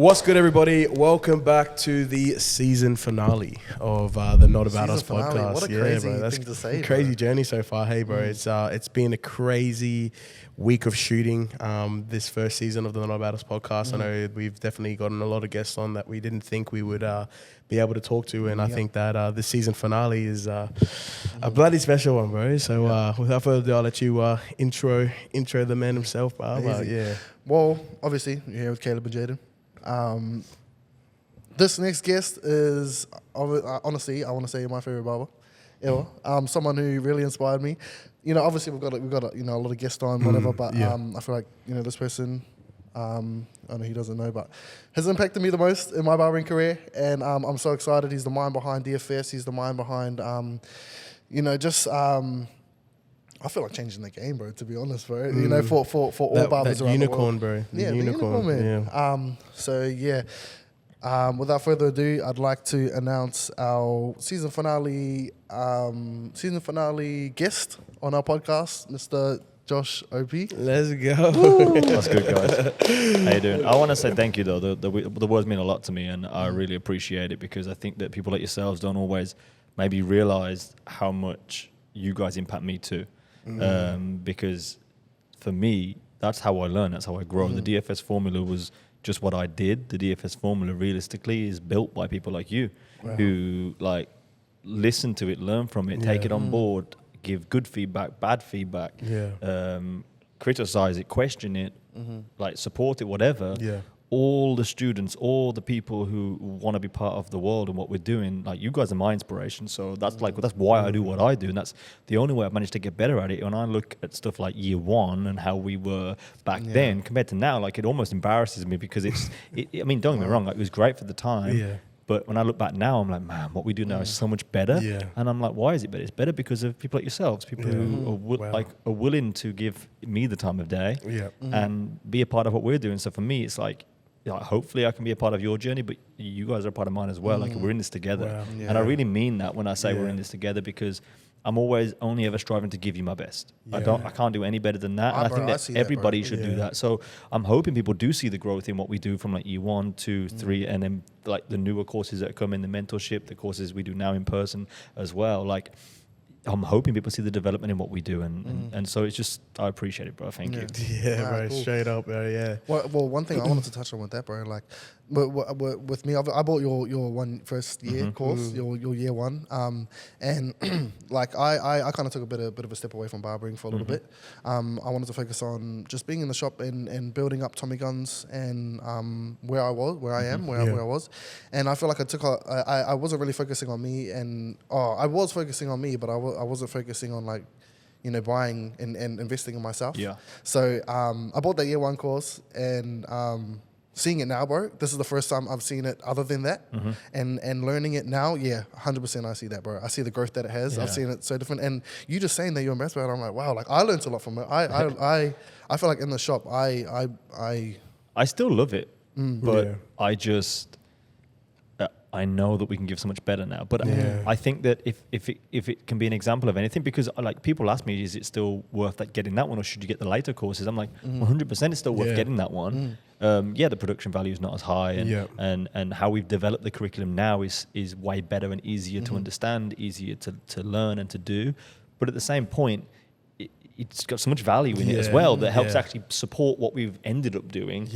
What's good, everybody? Welcome back to the season finale of the Not About Us podcast. What a crazy thing to say, crazy bro. journey so far. Hey, bro, it's been a crazy week of shooting this first season of the Not About Us podcast. I know we've definitely gotten a lot of guests on that we didn't think we would be able to talk to, and I think that this season finale is a bloody special one, bro. So without further ado, I'll let you intro the man himself, Barber. Well, obviously, you're here with Kalib and Jayden. This next guest is, honestly, I want to say my favorite barber ever. Someone who really inspired me. You know, obviously we've got a lot of guests on, whatever. But I feel like this person, I know he doesn't know, but has impacted me the most in my barbering career, and I'm so excited. He's the mind behind DFS. He's the mind behind, I feel like changing the game, bro, to be honest, bro. You know, for all barbers around unicorn, the world. bro. Yeah, the unicorn, man. Without further ado, I'd like to announce our season finale guest on our podcast, Mr. Josh OP. Let's go. That's good, guys. How you doing? I want to say thank you, though. The words mean a lot to me, and I really appreciate it, because I think that people like yourselves don't always maybe realize how much you guys impact me too. Because for me, that's how I learn, that's how I grow. The DFS formula was just what I did. The DFS formula realistically is built by people like you who like listen to it, learn from it, take it on board, give good feedback, bad feedback, criticize it, question it, like support it, whatever. All the students, all the people who want to be part of the world and what we're doing, like, you guys are my inspiration. So that's that's why I do what I do, and that's the only way I've managed to get better at it. When I look at stuff like year one and how we were back then compared to now, like, it almost embarrasses me, because I mean, don't get me wrong, like, it was great for the time. But when I look back now, I'm like, man, what we do now is so much better. And I'm like, why is it better? It's better because of people like yourselves, people who are willing to give me the time of day and be a part of what we're doing. So for me, it's like, hopefully I can be a part of your journey, but you guys are a part of mine as well. Like, we're in this together. And I really mean that when I say we're in this together, because I'm always only ever striving to give you my best. I can't do any better than that. And I think that everybody should do that. So I'm hoping people do see the growth in what we do from like year 1, 2, 3, and then like the newer courses that come in, the mentorship, the courses we do now in person as well. Like, I'm hoping people see the development in what we do, and so it's just, I appreciate it, bro. Thank you. Yeah, bro, cool. Straight up, bro. Well, one thing I wanted to touch on with that, bro, like, with me, I bought your first year course, your year one, and like I kind of took a bit of a step away from barbering for a little bit. I wanted to focus on just being in the shop and building up Tommy guns and where I was, and I feel like I wasn't really focusing on me, and I was focusing on me, but I wasn't focusing on, like, buying and investing in myself. So I bought that year one course, and seeing it now, bro, this is the first time I've seen it other than that. And learning it now, 100% I see that, bro. I see the growth that it has. I've seen it so different. And you just saying that you're impressed by it, I'm like, wow, like, I learned a lot from it. I feel like in the shop, I still love it, but I just... I know that we can give so much better now, but I think that if it can be an example of anything, because like, people ask me, is it still worth like getting that one, or should you get the later courses? I'm like, 100% it's still worth getting that one. The production value is not as high, and how we've developed the curriculum now is way better and easier to understand, easier to learn and to do. But at the same point, it's got so much value in it as well that helps actually support what we've ended up doing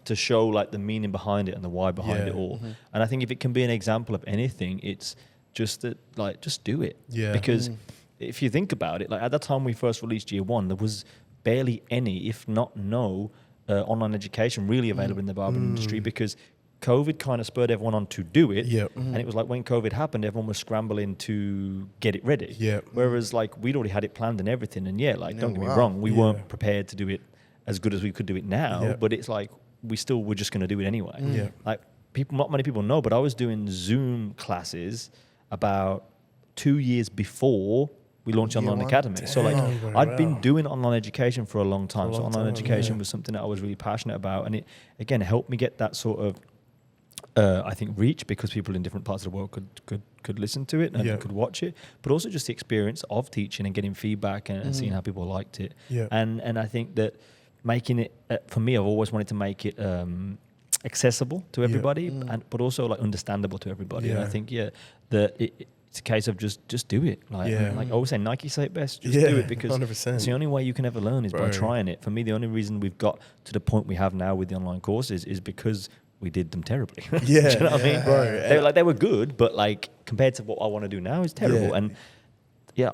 to show like the meaning behind it and the why behind it all. And I think if it can be an example of anything, it's just that, like, just do it. Because if you think about it, like, at the time we first released year one, there was barely any, if not no, online education really available in the barbering industry, because COVID kind of spurred everyone on to do it. And it was like, when COVID happened, everyone was scrambling to get it ready. Whereas, like, we'd already had it planned and everything. And don't get me wrong, we weren't prepared to do it as good as we could do it now. But it's like, we still were just going to do it anyway. Like, not many people know, but I was doing Zoom classes about 2 years before we launched Online Academy. So like, I'd been doing online education for a long time. So online education was something that I was really passionate about. And it, again, helped me get that sort of, I think, reach, because people in different parts of the world could listen to it and could watch it, but also just the experience of teaching and getting feedback and seeing how people liked it. And I think that making it, for me, I've always wanted to make it accessible to everybody, but also like understandable to everybody. And I think that it's a case of just do it. Like I always say, Nike say it best. Just do it, because 100%. it's the only way you can ever learn is by trying it. For me, the only reason we've got to the point we have now with the online courses is because we did them terribly. Yeah, do you know what I mean? Bro. They were good, but like compared to what I want to do now, it's terrible. Yeah. And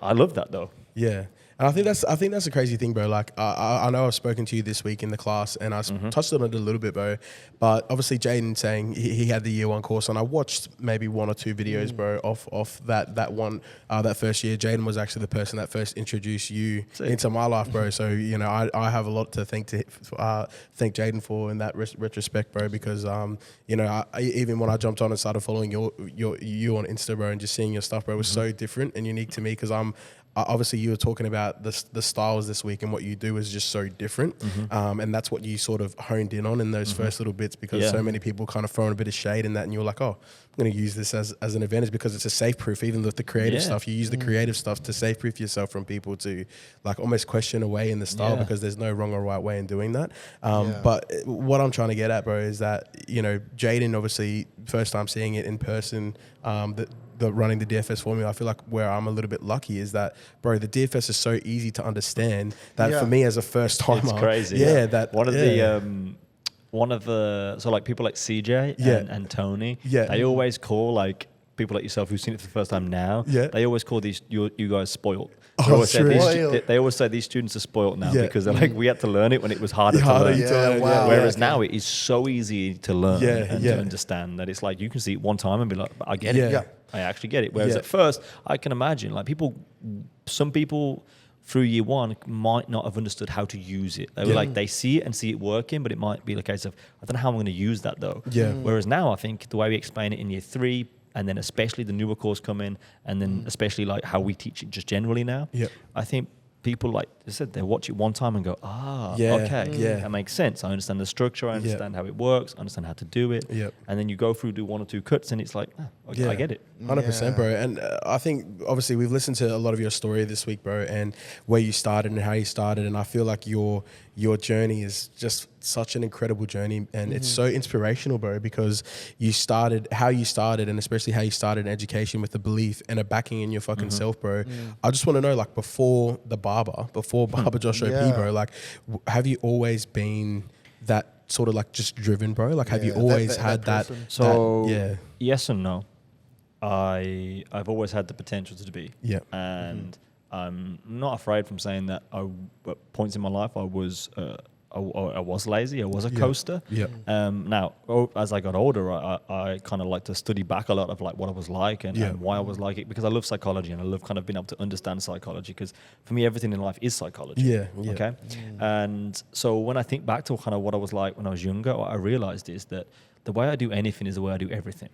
I love that though. Yeah. And I think that's a crazy thing, bro. Like I know I've spoken to you this week in the class, and I touched on it a little bit, bro. But obviously, Jayden saying he had the year 1 course, and I watched maybe 1 or 2 videos, bro, off that one that first year. Jayden was actually the person that first introduced you into my life, bro. So I have a lot to thank Jayden for in that retrospect, bro. Because even when I jumped on and started following you on Insta, bro, and just seeing your stuff, bro, was so different and unique to me, because obviously you were talking about the styles this week, and what you do is just so different. And that's what you sort of honed in on in those first little bits, because so many people kind of throwing a bit of shade in that, and you're like, oh, I'm going to use this as an advantage, because it's a safe proof. Even with the creative stuff, you use the creative stuff to safe proof yourself from people to like almost question away in the style, because there's no wrong or right way in doing that. But what I'm trying to get at, bro, is that, Jayden, obviously first time seeing it in person, the running the DFS formula, I feel like where I'm a little bit lucky is that, bro, the DFS is so easy to understand that for me as a first timer, it's crazy. That one of the so like people like CJ and Tony, they always call like people like yourself who've seen it for the first time now. They always call you guys spoiled. They always say these students are spoiled now, because they're like, we had to learn it when it was harder to learn. Whereas now it is so easy to learn and to understand that it's like you can see it one time and be like, I get it. I actually get it. Whereas at first, I can imagine like some people through year 1 might not have understood how to use it. They were like, they see it and see it working, but it might be the case of, I don't know how I'm going to use that though. Whereas now I think the way we explain it in year 3, and then especially the newer course coming, and then especially like how we teach it just generally now, I think people, like I said, they watch it one time and go, that makes sense. I understand the structure. I understand how it works. I understand how to do it. And then you go through, do 1 or 2 cuts, and it's like, I get it. 100%, bro. And I think obviously we've listened to a lot of your story this week, bro, and where you started and how you started. And I feel like your journey is just such an incredible journey, and it's so inspirational, bro, because how you started, and especially how you started in education with the belief and a backing in your fucking self, bro. I just want to know, like, before Barber Josh OP, bro, like, have you always been that sort of like just driven, bro? Like, have you always had that? So yes and no. I've always had the potential to be. And I'm not afraid from saying that at points in my life I was lazy. I was a coaster. Now, as I got older, I kind of like to study back a lot of like what I was like and why I was like it, because I love psychology and I love kind of being able to understand psychology, because for me everything in life is psychology. Okay. And so when I think back to kind of what I was like when I was younger, what I realized is that the way I do anything is the way I do everything.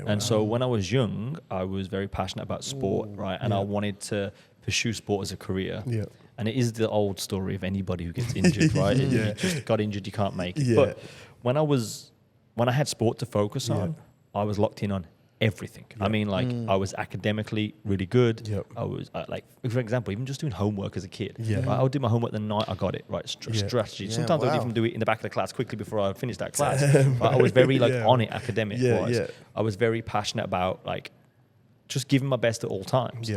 And so when I was young, I was very passionate about sport, right? And I wanted to pursue sport as a career. And it is the old story of anybody who gets injured, right? You just got injured, you can't make it. But when I had sport to focus on, I was locked in on everything. I mean, like, I was academically really good. I was like, for example, even just doing homework as a kid. Right? I would do my homework the night I got it, right? Strategy. Sometimes I would even do it in the back of the class quickly before I finished that class. But I was very on it academic-wise. I was very passionate about like just giving my best at all times.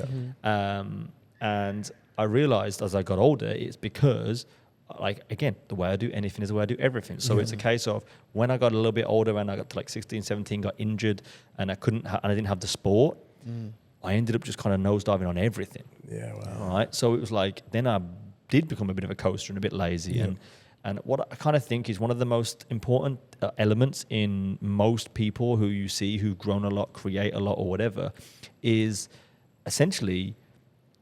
And I realized as I got older, it's because, like, again, the way I do anything is the way I do everything. So it's a case of when I got a little bit older and I got to like 16, 17, got injured and I didn't have the sport, I ended up just kind of nosediving on everything. All right. So it was like, then I did become a bit of a coaster and a bit lazy. And what I kind of think is one of the most important elements in most people who you see who've grown a lot, create a lot or whatever, is essentially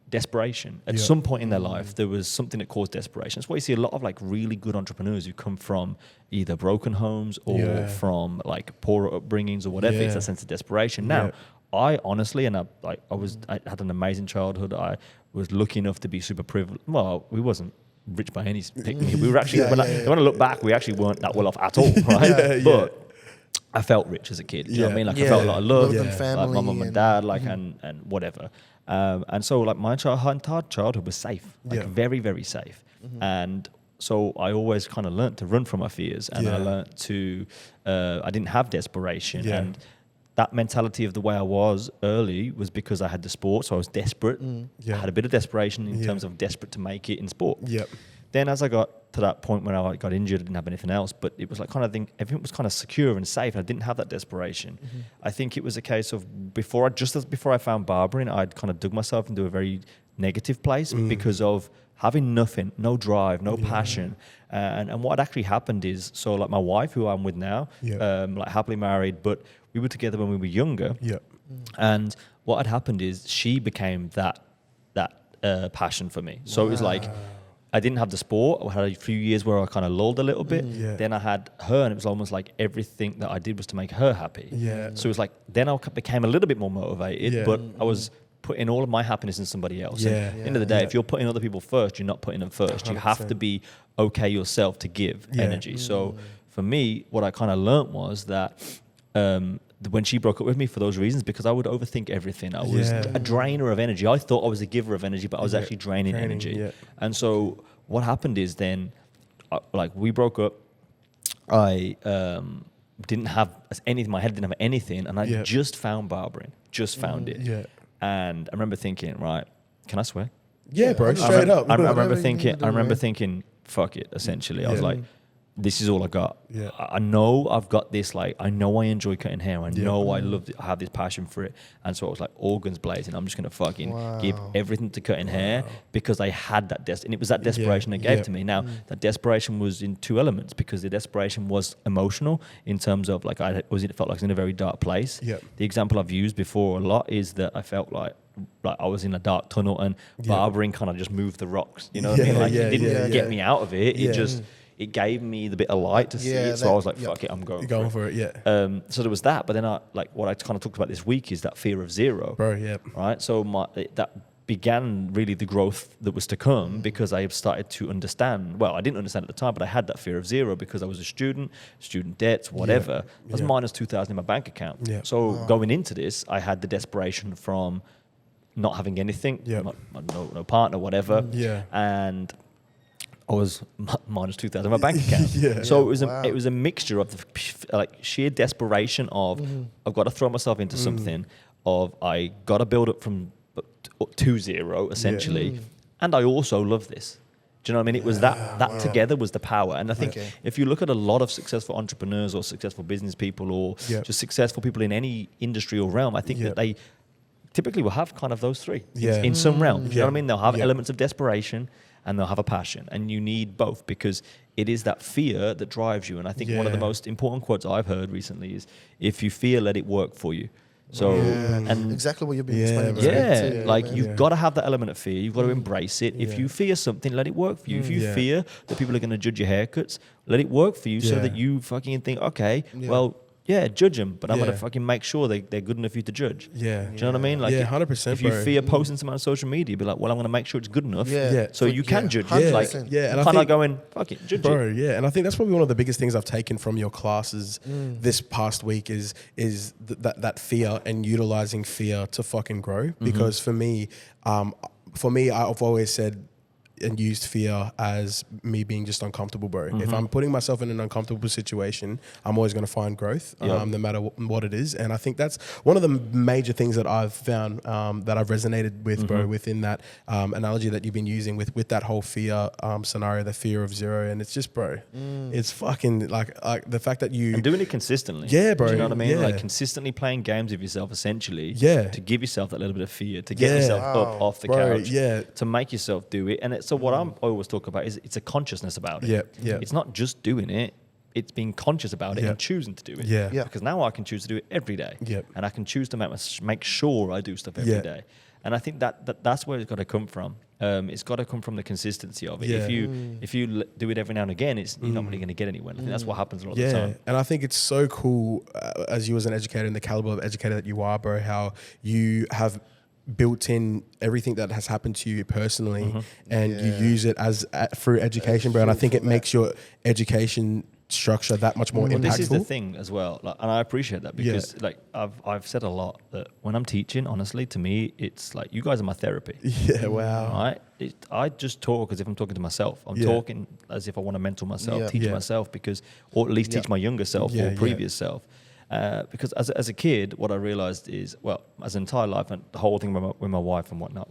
desperation. At some point in their life, there was something that caused desperation. That's why you see a lot of like really good entrepreneurs who come from either broken homes or from like poor upbringings or whatever. It's a sense of desperation. Now, I honestly, and I had an amazing childhood. I was lucky enough to be super privileged. Well, we wasn't rich by any pick. We were actually, when I look back, we actually weren't that well off at all, right? But I felt rich as a kid. Do you know what I mean? Like I felt a lot of love, like my mum and dad, like and whatever. And so like my entire childhood was safe, like very, very safe. And so I always kind of learned to run from my fears, and I learned to, I didn't have desperation. And that mentality of the way I was early was because I had the sport, so I was desperate. I had a bit of desperation in terms of desperate to make it in sport. Then as I got to that point when I got injured, I didn't have anything else, but it was like kind of thing, everything was kind of secure and safe. And I didn't have that desperation. I think it was a case of before I found barbering, I'd kind of dug myself into a very negative place because of having nothing, no drive, no passion. And what had actually happened is, so like my wife, who I'm with now, like happily married, but we were together when we were younger. And what had happened is she became that passion for me. So it was like, I didn't have the sport. I had a few years where I kind of lulled a little bit. Then I had her, and it was almost like everything that I did was to make her happy. So it was like, then I became a little bit more motivated, but I was putting all of my happiness in somebody else. And at the end of the day, if you're putting other people first, you're not putting them first. 100%. You have to be okay yourself to give energy. So for me, what I kind of learnt was that when she broke up with me for those reasons, because I would overthink everything. I was a drainer of energy. I thought I was a giver of energy, but I was actually draining energy. And so what happened is then, like we broke up, I didn't have anything, my head didn't have anything, and I just found barbering, found it. And I remember thinking, right, can I swear? Yeah, bro, straight up. I remember thinking, fuck it, essentially. I was like, this is all I got. I know I've got this, like, I know I enjoy cutting hair. I know I love it. I have this passion for it. And so I was like, all guns blazing. I'm just going to fucking give everything to cutting hair because I had that and it was that desperation that gave to me. Now, that desperation was in two elements, because the desperation was emotional in terms of like, it felt like I was in a very dark place. The example I've used before a lot is that I felt like I was in a dark tunnel, and barbering kind of just moved the rocks. You know what I mean? Like it didn't get me out of it. It just... it gave me the bit of light to see it. So I was like, fuck it, I'm going for it. So there was that. But then what I kind of talked about this week is that fear of zero. Bro, Right? So that began really the growth that was to come, because I started to understand, well, I didn't understand at the time, but I had that fear of zero because I was a student debts, whatever. I was minus 2,000 in my bank account. So going into this, I had the desperation from not having anything, no partner, whatever. And I was minus 2,000 in my bank account. So it was a mixture of the like sheer desperation of I've got to throw myself into something, of I got to build up from 2-0 essentially, and I also love this. Do you know what I mean? It was that together was the power. And I think if you look at a lot of successful entrepreneurs or successful business people or just successful people in any industry or realm, I think that they typically will have kind of those three in some realm. You know what I mean? They'll have elements of desperation, and they'll have a passion, and you need both, because it is that fear that drives you. And I think one of the most important quotes I've heard recently is, if you fear, let it work for you. So, and exactly what you've been explaining. Like you've got to have that element of fear. You've got to embrace it. If you fear something, let it work for you. If you fear that people are going to judge your haircuts, let it work for you, so that you fucking think, okay, well, judge them, but I'm going to fucking make sure they're good enough for you to judge. Do you know what I mean? Like, 100%. If you fear posting something on social media, be like, well, I'm going to make sure it's good enough, so you can judge it. Like, and kind of like going, fuck it, judge it. And I think that's probably one of the biggest things I've taken from your classes this past week is that fear, and utilizing fear to fucking grow. Because for me, I've always said and used fear as me being just uncomfortable, bro. If I'm putting myself in an uncomfortable situation, I'm always going to find growth, no matter what it is. And I think that's one of the major things that I've found that I've resonated with, bro, within that analogy that you've been using with that whole fear scenario, the fear of zero. And it's just, bro, it's fucking like the fact that you... And doing it consistently. Yeah, bro. Do you know what I mean? Like consistently playing games with yourself, essentially. To give yourself that little bit of fear, to get yourself up off the couch, to make yourself do it. And so what I always talk about is it's a consciousness about it. It's not just doing it, it's being conscious about it and choosing to do it. Because now I can choose to do it every day. And I can choose to make sure I do stuff every day. And I think that's where it's got to come from. It's got to come from the consistency of it. If you do it every now and again, you're not really going to get anywhere. I think that's what happens a lot of the time. And I think it's so cool, as you as an educator and the caliber of educator that you are, bro, how you have built in everything that has happened to you personally, and you use it as through education, bro. And I think it makes your education structure that much more Well, impactful. this is the thing as well, like, and I appreciate that because like I've said a lot that when I'm teaching, honestly, to me, it's like you guys are my therapy. Yeah, wow. Right? I just talk as if I'm talking to myself. I'm talking as if I want to mentor myself, teach myself, because, or at least teach my younger self or previous self. Because as a kid, what I realized is, well, as an entire life and the whole thing with my wife and whatnot,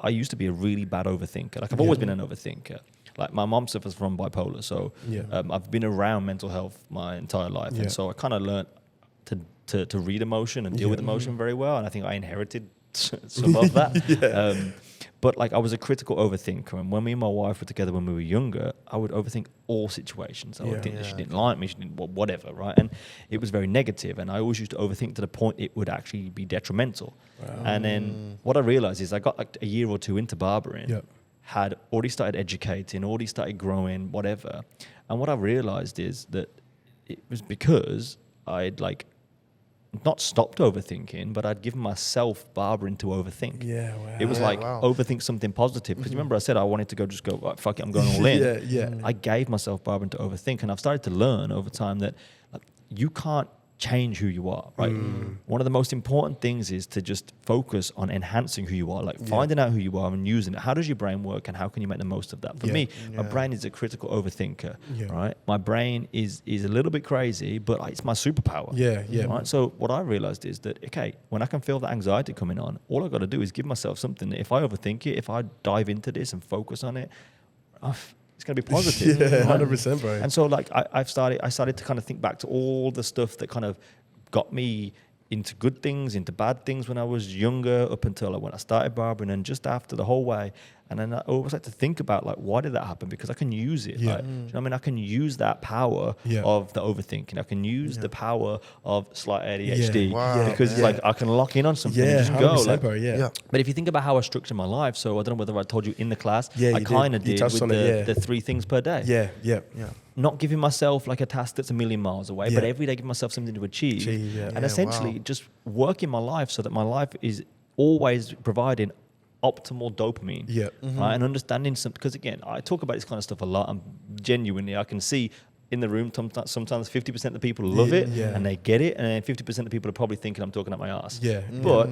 I used to be a really bad overthinker. Like I've always been an overthinker. Like my mom suffers from bipolar, so I've been around mental health my entire life, and so I kind of learned to read emotion and deal with emotion very well, and I think I inherited some of that. But like I was a critical overthinker, and when me and my wife were together when we were younger, I would overthink all situations. I would think that she didn't like me, she didn't, whatever, right? And it was very negative, and I always used to overthink to the point it would actually be detrimental. Wow. And then what I realized is I got like a year or two into barbering, had already started educating, already started growing, whatever. And what I realized is that it was because I'd like not stopped overthinking, but I'd given myself barbering to overthink. Yeah, wow. It was overthink something positive. Because remember I said I wanted to just go, right, fuck it, I'm going all in. I gave myself barbering to overthink, and I've started to learn over time that like, you can't change who you are, right? One of the most important things is to just focus on enhancing who you are, like finding out who you are and using it. How does your brain work, and how can you make the most of that? For me, my brain is a critical overthinker, right? My brain is a little bit crazy, but it's my superpower. Right? So what I realized is that, okay, when I can feel that anxiety coming on, all I got to do is give myself something that if I overthink it, if I dive into this and focus on it, it's going to be positive. 100%, bro. And so like I started to kind of think back to all the stuff that kind of got me into good things, into bad things when I was younger, up until when I started barbering, and just after the whole way. And then I always like to think about like, why did that happen? Because I can use it. Like, do you know what I mean? I can use that power of the overthinking. I can use the power of slight ADHD because it's like I can lock in on something and just go. Like, bro, But if you think about how I structure my life, so I don't know whether I told you in the class, I kind of did with the 3 things per day. Not giving myself like a task that's a million miles away, but every day giving myself something to achieve. And essentially just working my life so that my life is always providing optimal dopamine, right? And understanding something, because again, I talk about this kind of stuff a lot. I'm genuinely, I can see in the room sometimes 50% of the people love it and they get it, and then 50% of the people are probably thinking I'm talking out my ass. But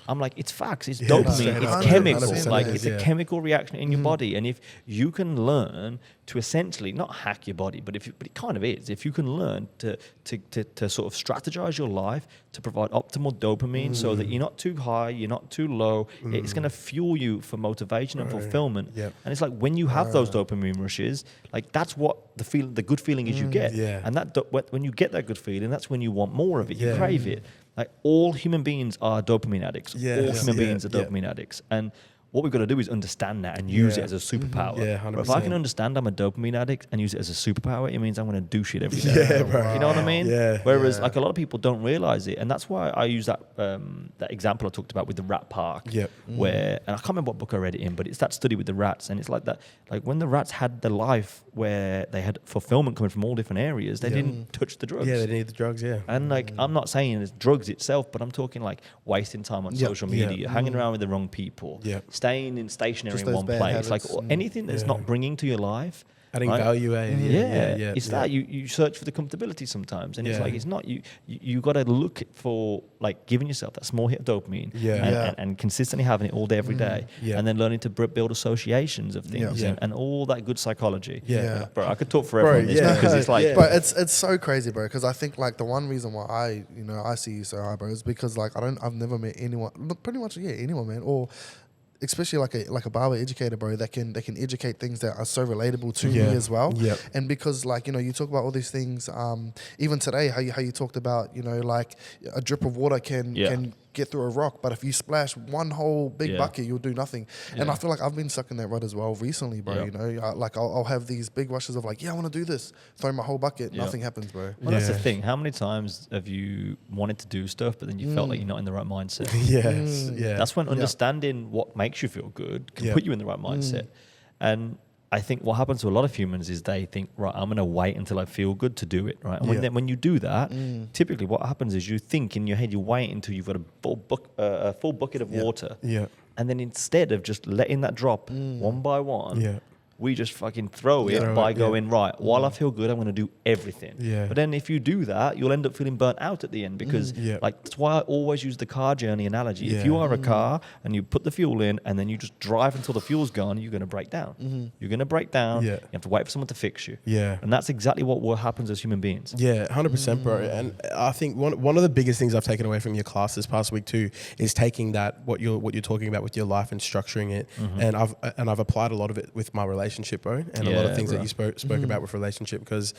I'm like, it's facts, it's dopamine, it's chemical, like it's a chemical reaction in your body. And if you can learn to essentially not hack your body, but it kind of is. If you can learn to sort of strategize your life to provide optimal dopamine, so that you're not too high, you're not too low, it's going to fuel you for motivation and fulfillment. And it's like when you have those dopamine rushes, like that's what the good feeling is you get. And that when you get that good feeling, that's when you want more of it. You crave it. Like all human beings are dopamine addicts. All human beings are dopamine addicts. And what we've got to do is understand that and use it as a superpower. But if I can understand I'm a dopamine addict and use it as a superpower, it means I'm going to do shit every day. You know what I mean? Whereas like a lot of people don't realize it. And that's why I use that that example I talked about with the rat park, where, and I can't remember what book I read it in, but it's that study with the rats. And it's like that, like when the rats had the life where they had fulfillment coming from all different areas, they didn't touch the drugs. They didn't need the drugs, And like, I'm not saying it's drugs itself, but I'm talking like wasting time on social media, hanging around with the wrong people, staying in stationary in one place, like anything that's not bringing to your life, adding value. It's that you search for the comfortability sometimes, and it's like it's not you got to look for like giving yourself that small hit of dopamine and consistently having it all day every day, and then learning to build associations of things and all that good psychology. Bro, I could talk forever on this because it's like, but it's so crazy, bro. Because I think like the one reason why I see you so high, bro, is because like I've never met anyone, pretty much anyone, man, or especially like a barber educator, bro, that can educate things that are so relatable to me as well. And because like, you talk about all these things, even today, how you talked about, like a drip of water can get through a rock, but if you splash one whole big bucket, you'll do nothing. And I feel like I've been stuck in that rut as well recently, bro. Like I'll have these big rushes of like, I want to do this, throw my whole bucket, nothing happens, bro. Well, that's the thing. How many times have you wanted to do stuff, but then you felt like you're not in the right mindset? That's when understanding what makes you feel good can put you in the right mindset. And I think what happens to a lot of humans is they think, right, I'm going to wait until I feel good to do it, right? And when you do that, typically what happens is you think in your head, you wait until you've got a full bucket of water. And then instead of just letting that drop one by one, we just fucking throw it by going, right, while I feel good, I'm going to do everything. Yeah. But then if you do that, you'll end up feeling burnt out at the end because like that's why I always use the car journey analogy. If you are a car and you put the fuel in and then you just drive until the fuel's gone, you're going to break down. You're going to break down. You have to wait for someone to fix you. And that's exactly what happens as human beings. Yeah, 100%, bro. And I think one of the biggest things I've taken away from your class this past week too is taking that what you're talking about with your life and structuring it. And I've applied a lot of it with my relationship, bro, and a lot of things that you spoke about with relationship, because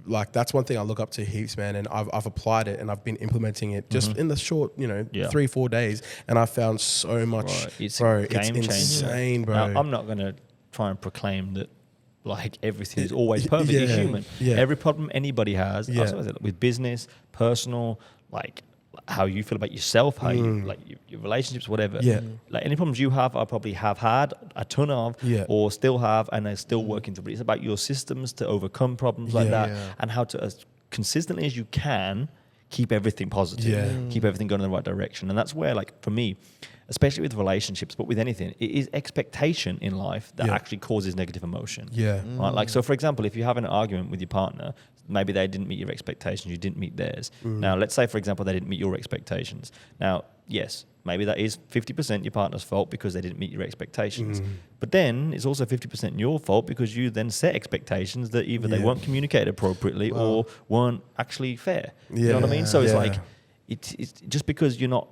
like that's one thing I look up to heaps, man. And I've applied it and I've been implementing it just in the short, 3-4 days, and I found so much, It's insane, bro. Now, I'm not gonna try and proclaim that like everything is always perfectly human. Every problem anybody has, with business, personal, like how you feel about yourself, how you like your relationships, whatever. Like any problems you have, I probably have had a ton of, or still have, and they're still working through. But it's about your systems to overcome problems like that, and how to, as consistently as you can, keep everything positive, keep everything going in the right direction. And that's where, like, for me, especially with relationships, but with anything, it is expectation in life that actually causes negative emotion. Right? Like, so for example, if you have an argument with your partner, maybe they didn't meet your expectations, you didn't meet theirs. Now, let's say, for example, they didn't meet your expectations. Now, yes, maybe that is 50% your partner's fault because they didn't meet your expectations. But then it's also 50% your fault because you then set expectations that either they weren't communicated appropriately or weren't actually fair. You know what I mean? So it's like, it's just because you're not,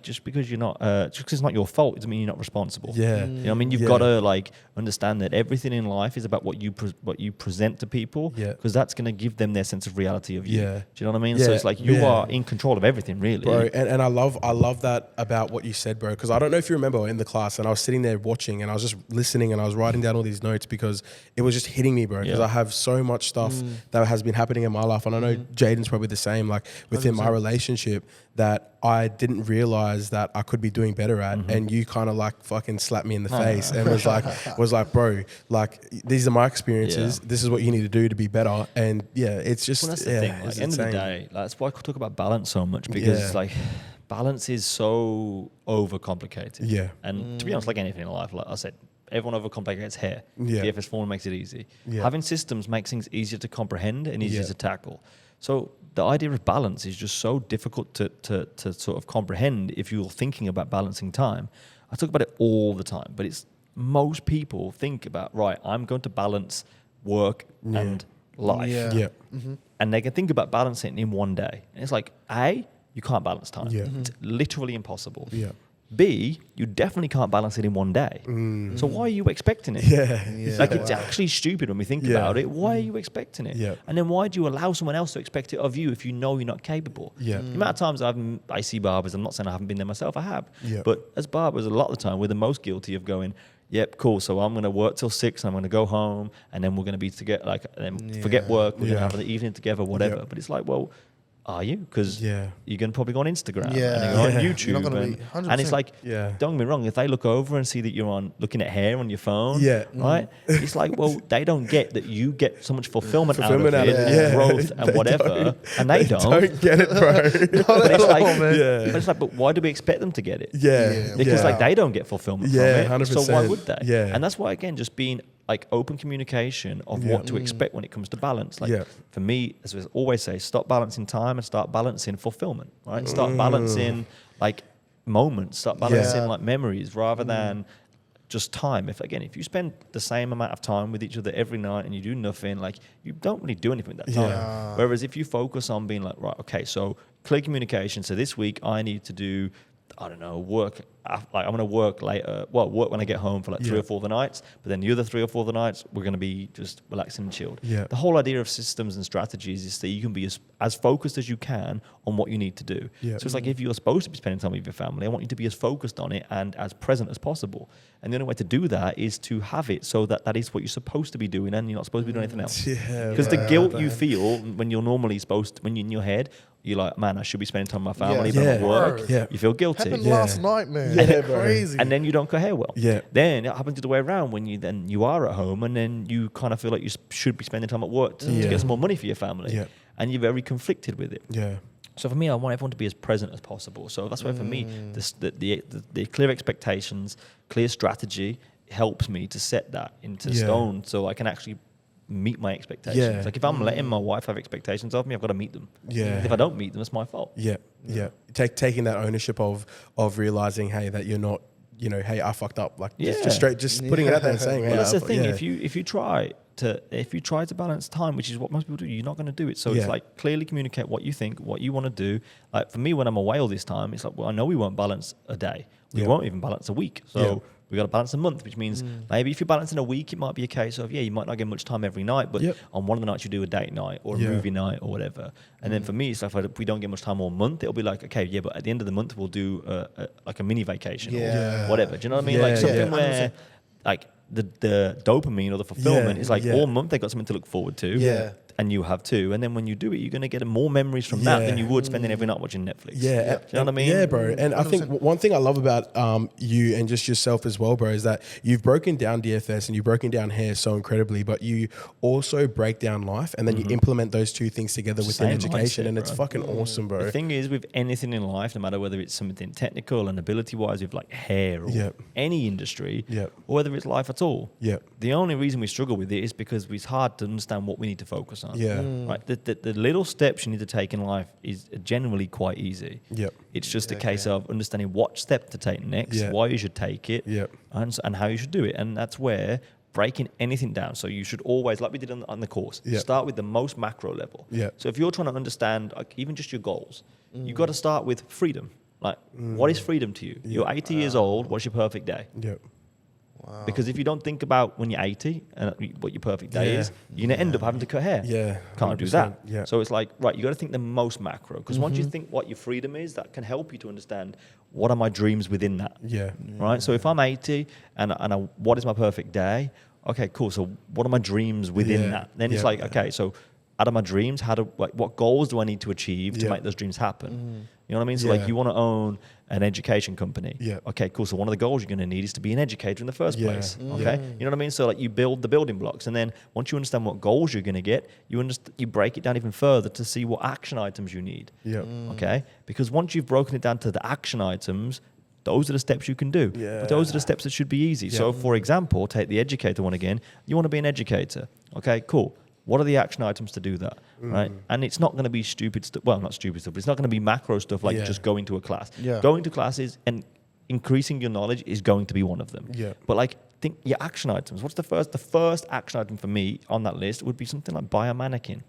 just because it's not your fault doesn't mean you're not responsible. You know what I mean? You've got to like understand that everything in life is about what you present to people, because that's going to give them their sense of reality of you. Do you know what I mean? So it's like you are in control of everything, really. Bro, and I love that about what you said, bro, because I don't know if you remember in the class, and I was sitting there watching and I was just listening and I was writing down all these notes because it was just hitting me, bro, because I have so much stuff that has been happening in my life, and I know Jayden's probably the same, like within 100%. My relationship, that I didn't realize that I could be doing better at, and you kind of like fucking slapped me in the face and was like, bro, like these are my experiences. This is what you need to do to be better. And it's just that's the thing. Like, at the end of the day, that's why I talk about balance so much, because like balance is so overcomplicated. And to be honest, like anything in life, like I said, everyone overcomplicates hair. DFS form makes it easy. Having systems makes things easier to comprehend and easier to tackle. So the idea of balance is just so difficult to sort of comprehend if you're thinking about balancing time. I talk about it all the time, but it's most people think about, right, I'm going to balance work and life. And they can think about balancing in one day. And it's like, A, you can't balance time. It's literally impossible. B, you definitely can't balance it in one day. So why are you expecting it? It's actually stupid when we think about it. Why are you expecting it? And then why do you allow someone else to expect it of you if you know you're not capable? The amount of times I see barbers, I'm not saying I haven't been there myself, I have. But as barbers, a lot of the time, we're the most guilty of going, yep, cool, so I'm going to work till 6 and I'm going to go home and then we're going to be together, like, and then forget work, we're going to have the evening together, whatever. But it's like, well, are you? Because you're going to probably go on Instagram and go on YouTube. And it's like, don't get me wrong, if they look over and see that you're looking at hair on your phone, right? It's like, well, they don't get that you get so much fulfillment out of it, and growth and whatever, and they don't get it, bro. But it's like, but why do we expect them to get it? Because like they don't get fulfillment from it, 100%. so why would they? And that's why, again, just being like open communication of what to expect when it comes to balance. Like for me, as I always say, stop balancing time and start balancing fulfillment, right? Start balancing like moments, start balancing like memories rather than just time. If you spend the same amount of time with each other every night and you do nothing, like you don't really do anything with that time. Whereas if you focus on being like, right, okay, so clear communication. So this week I need to do, I don't know, work. Like I'm going to work later. Well, work when I get home for like 3 or 4 of the nights. But then the other 3 or 4 of the nights, we're going to be just relaxing and chilled. The whole idea of systems and strategies is that you can be as focused as you can on what you need to do. So it's like if you're supposed to be spending time with your family, I want you to be as focused on it and as present as possible. And the only way to do that is to have it so that that is what you're supposed to be doing and you're not supposed to be doing anything else. Because the guilt you feel when you're normally supposed to, when you're in your head, you're like, man, I should be spending time with my family, but I'm at work. You feel guilty. Happened last night, man. Crazy. And then you don't cohere well. Then it happens the other way around when you are at home and then you kind of feel like you should be spending time at work to get some more money for your family. And you're very conflicted with it. So for me, I want everyone to be as present as possible. So that's why for me, the clear expectations, clear strategy, helps me to set that into stone so I can actually meet my expectations. Yeah. Like if I'm letting my wife have expectations of me, I've got to meet them. Yeah. If I don't meet them, it's my fault. Yeah. Taking that ownership of realizing, hey, that you're not, you know, hey, I fucked up. Like just putting it out there and saying, hey, Well, that's the I thing. yeah. If you try to balance time, which is what most people do, you're not going to do it. So it's like clearly communicate what you think, what you want to do. Like for me, when I'm away all this time, it's like, well, I know we won't balance a day. We won't even balance a week. So we got to balance a month, which means maybe if you're balancing a week, it might be a case of, you might not get much time every night, but on one of the nights you do a date night or a movie night or whatever. And then for me, it's like if we don't get much time all month, it'll be like, okay, but at the end of the month, we'll do like a mini vacation or whatever. Do you know what I mean? Like something where like the dopamine or the fulfillment is like all month they got something to look forward to. Yeah. And you have too. And then when you do it, you're going to get more memories from that than you would spending every night watching Netflix. Yeah. Do you know what I mean? Yeah, bro. And 100%. I think one thing I love about you and just yourself as well, bro, is that you've broken down DFS and you've broken down hair so incredibly, but you also break down life and then you implement those two things together within education. Mindset, and it's fucking awesome, bro. The thing is with anything in life, no matter whether it's something technical and ability-wise with like hair or any industry, or whether it's life at all, the only reason we struggle with it is because it's hard to understand what we need to focus on. Right. The little steps you need to take in life is generally quite easy. It's just a case of understanding what step to take next, why you should take it, and how you should do it. And that's where breaking anything down. So you should always, like we did on the course, start with the most macro level. So if you're trying to understand like, even just your goals, you've got to start with freedom. Like, what is freedom to you? You're 80 years old. What's your perfect day? Wow. Because if you don't think about when you're 80 and what your perfect day is, you're going to end up having to cut hair. Can't do that. So it's like, right, you got to think the most macro. Because once you think what your freedom is, that can help you to understand what are my dreams within that. Right? So if I'm 80 and what is my perfect day? Okay, cool. So what are my dreams within that? Then it's like, okay, so out of my dreams, what goals do I need to achieve to make those dreams happen? You know what I mean? So like you want to own an education company. Okay, cool. So one of the goals you're going to need is to be an educator in the first place. Okay. You know what I mean? So like you build the building blocks, and then once you understand what goals you're going to get, you break it down even further to see what action items you need. Okay. Because once you've broken it down to the action items, those are the steps you can do. But those are the steps that should be easy. So for example, take the educator one again. You want to be an educator. Okay, cool. What are the action items to do that, right? And it's not going to be stupid stuff. Well, not stupid stuff, but it's not going to be macro stuff like just going to a class. Going to classes and increasing your knowledge is going to be one of them. But like, think your action items. What's the first action item for me on that list would be something like buy a mannequin.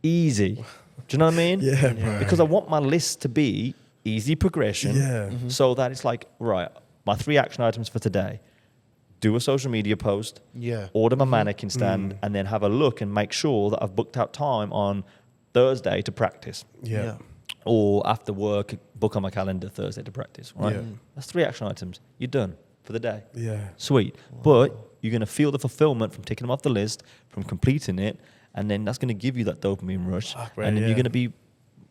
Easy. Do you know what I mean? Because I want my list to be easy progression. So that it's like, right, my 3 action items for today. Do a social media post, order my mannequin stand, and then have a look and make sure that I've booked out time on Thursday to practice. Or after work, book on my calendar Thursday to practice, right? That's 3 action items. You're done for the day. Sweet. But you're going to feel the fulfillment from ticking them off the list, from completing it, and then that's going to give you that dopamine rush. And then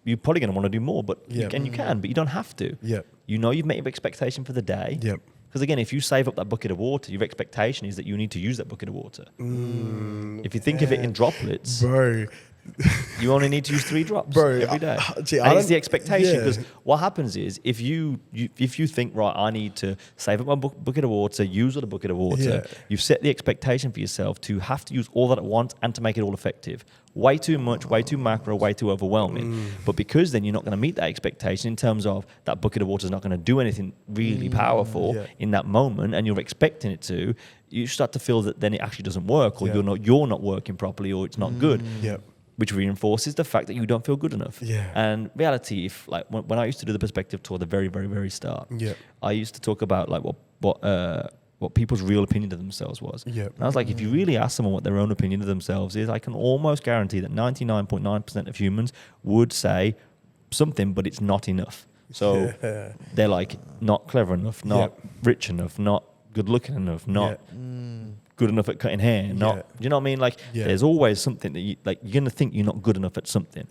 you're probably going to want to do more, but you can, but you don't have to. You know you've met your expectation for the day. Because again, if you save up that bucket of water, your expectation is that you need to use that bucket of water. If you think of it in droplets, bro, you only need to use 3 drops every day. And it's the expectation, because what happens is if you think, right, I need to save up my bucket of water, use all the bucket of water, you've set the expectation for yourself to have to use all that at once and to make it all effective. Way too much, way too macro, way too overwhelming. But because then you're not going to meet that expectation in terms of that bucket of water is not going to do anything really powerful in that moment, and you're expecting it to, you start to feel that then it actually doesn't work, or you're not working properly, or it's not good. Which reinforces the fact that you don't feel good enough. And reality, if like when I used to do the perspective tour at the very, very, very start, I used to talk about like what people's real opinion of themselves was. And I was like, if you really ask someone what their own opinion of themselves is, I can almost guarantee that 99.9% of humans would say something, but it's not enough. So they're like not clever enough, not rich enough, not good looking enough, not good enough at cutting hair, not, do you know what I mean? Like there's always something that you're going to think you're not good enough at something.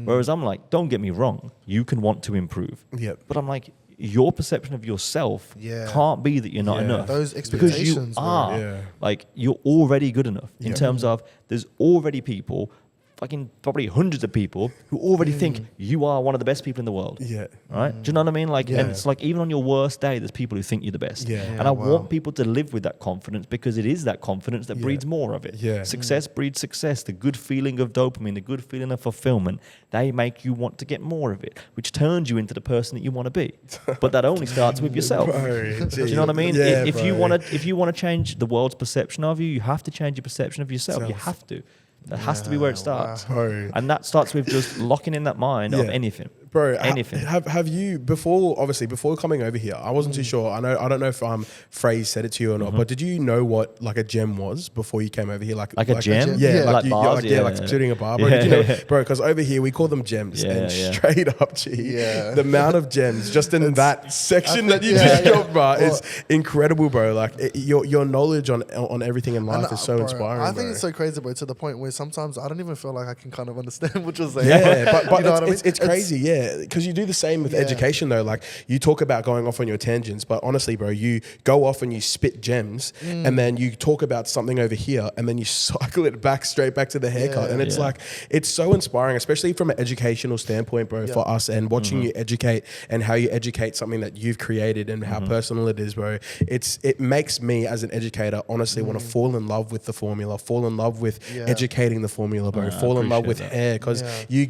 Whereas I'm like, don't get me wrong, you can want to improve. But I'm like, your perception of yourself can't be that you're not enough. Those expectations, because you are like, you're already good enough in terms of there's already people fucking probably hundreds of people who already think you are one of the best people in the world. Yeah. Right? Do you know what I mean? Like, Yeah. and it's like even on your worst day, there's people who think you're the best. Yeah. And I want people to live with that confidence, because it is that confidence that breeds more of it. Yeah. Success breeds success. The good feeling of dopamine, the good feeling of fulfillment, they make you want to get more of it, which turns you into the person that you want to be. But that only starts with yourself. Bro, Do you know what I mean? Yeah, if you bro. want to change the world's perception of you, you have to change your perception of yourself. You have to. That has to be where it starts. Bro. And that starts with just locking in that mind of Yeah. anything. Bro, anything. Have you before coming over here? I wasn't too sure. I don't know if Phrase said it to you or not. But did you know what like a gem was before you came over here? Like a gem? Yeah, Yeah. Like bars, like shooting a barber. Yeah. Did you know, bro? Because over here we call them gems, Yeah, and yeah. straight up, G, the amount of gems just in that section that you yeah, just yeah. dropped, bro, is incredible, bro. Like your knowledge on everything in life is so bro, inspiring. I think bro. it's so crazy, bro, to the point where sometimes I don't even feel like I can kind of understand what you're saying. Yeah, but You know what I mean? it's crazy, yeah. Because you do the same with education, though. Like, you talk about going off on your tangents, but honestly, bro, you go off and you spit gems, and then you talk about something over here, and then you cycle it straight back to the haircut. And it's like, it's so inspiring, especially from an educational standpoint, bro, for us, and watching you educate and how you educate something that you've created and how personal it is, bro. It makes me, as an educator, honestly want to fall in love with the formula, fall in love with educating the formula, bro, fall in love with hair, because you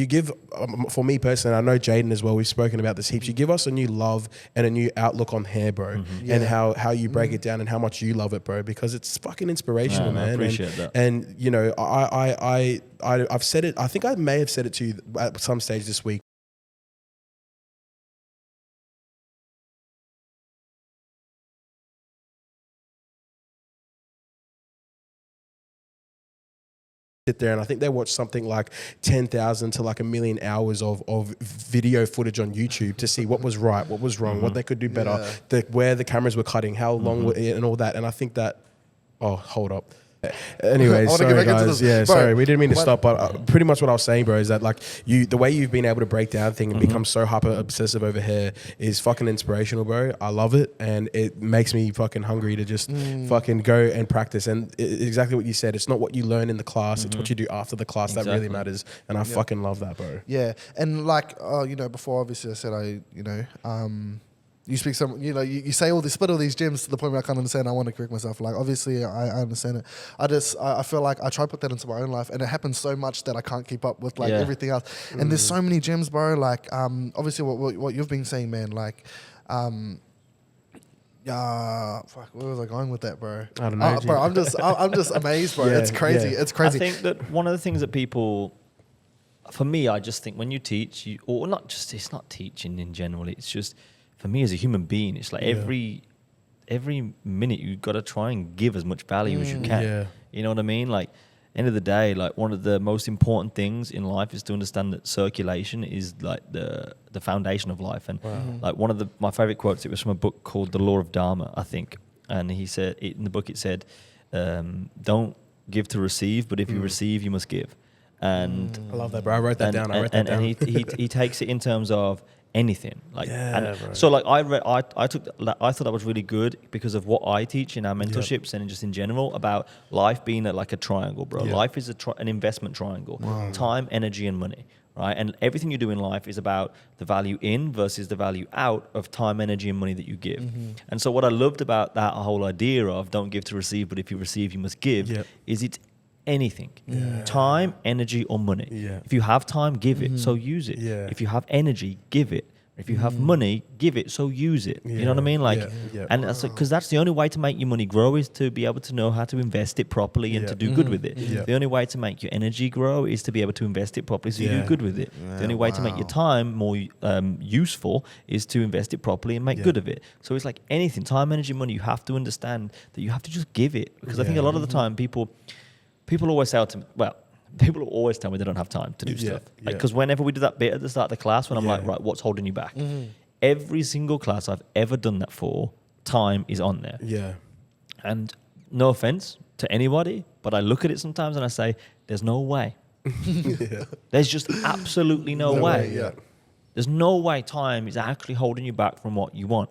give, for me personally, I know Jayden as well, we've spoken about this heaps, you give us a new love and a new outlook on hair, bro, and how you break it down and how much you love it, bro, because it's fucking inspirational, man. I appreciate that. And you know, I've said it, I think I may have said it to you at some stage this week. Sit there, and I think they watch something like 10,000 to like 1 million hours of video footage on YouTube to see what was right, what was wrong, what they could do better, where the cameras were cutting, how long and all that. And I think that, oh, hold up. Anyway, sorry guys. Yeah, Bro, sorry, we didn't mean to stop, but pretty much what I was saying, bro, is that like the way you've been able to break down things and become so hyper obsessive over hair is fucking inspirational, bro. I love it, and it makes me fucking hungry to just fucking go and practice. And exactly what you said, it's not what you learn in the class, it's what you do after the class that really matters. And I fucking love that, bro. Yeah, and like, you know, before obviously I said you speak some, you know, you say all this, split all these gems to the point where I can't understand. I want to correct myself. Like, obviously, I understand it. I feel like I try to put that into my own life, and it happens so much that I can't keep up with like everything else. And there's so many gems, bro. Like, obviously, what you've been saying, man. Like, fuck, where was I going with that, bro? I don't know, bro. I'm just amazed, bro. Yeah, It's crazy. yeah. It's crazy. I think that one of the things that people, for me, I just think when you teach, or not just, it's not teaching in general, it's just, for me as a human being, it's like every minute you've got to try and give as much value as you can. Yeah. You know what I mean? Like, end of the day, like one of the most important things in life is to understand that circulation is like the foundation of life. And like one of my favorite quotes, it was from a book called The Law of Dharma, I think. And he said, in the book it said, don't give to receive, but if you receive, you must give. And I love that, bro. I wrote that down. And he takes it in terms of anything, like, bro. so like I thought that was really good because of what I teach in our mentorships and just in general about life being like a triangle, bro. Life is an investment triangle. Time, energy, and money, right? And everything you do in life is about the value in versus the value out of time, energy, and money that you give. And so what I loved about that whole idea of don't give to receive, but if you receive, you must give, is it's anything. Time, energy, or money. If you have time, give it, so use it. If you have energy, give it. If you have money, give it, so use it. You know what I mean? Like, and that's because that's the only way to make your money grow is to be able to know how to invest it properly and to do good with it. The only way to make your energy grow is to be able to invest it properly so you do good with it. The only way to make your time more useful is to invest it properly and make good of it. So it's like anything, time, energy, money, you have to understand that you have to just give it. Because I think a lot of the time people always say to me, people always tell me they don't have time to do stuff. Because whenever we do that bit at the start of the class, when I'm like, right, what's holding you back? Every single class I've ever done that for, time is on there. And no offense to anybody, but I look at it sometimes and I say, there's no way. There's just absolutely no way. There's no way time is actually holding you back from what you want.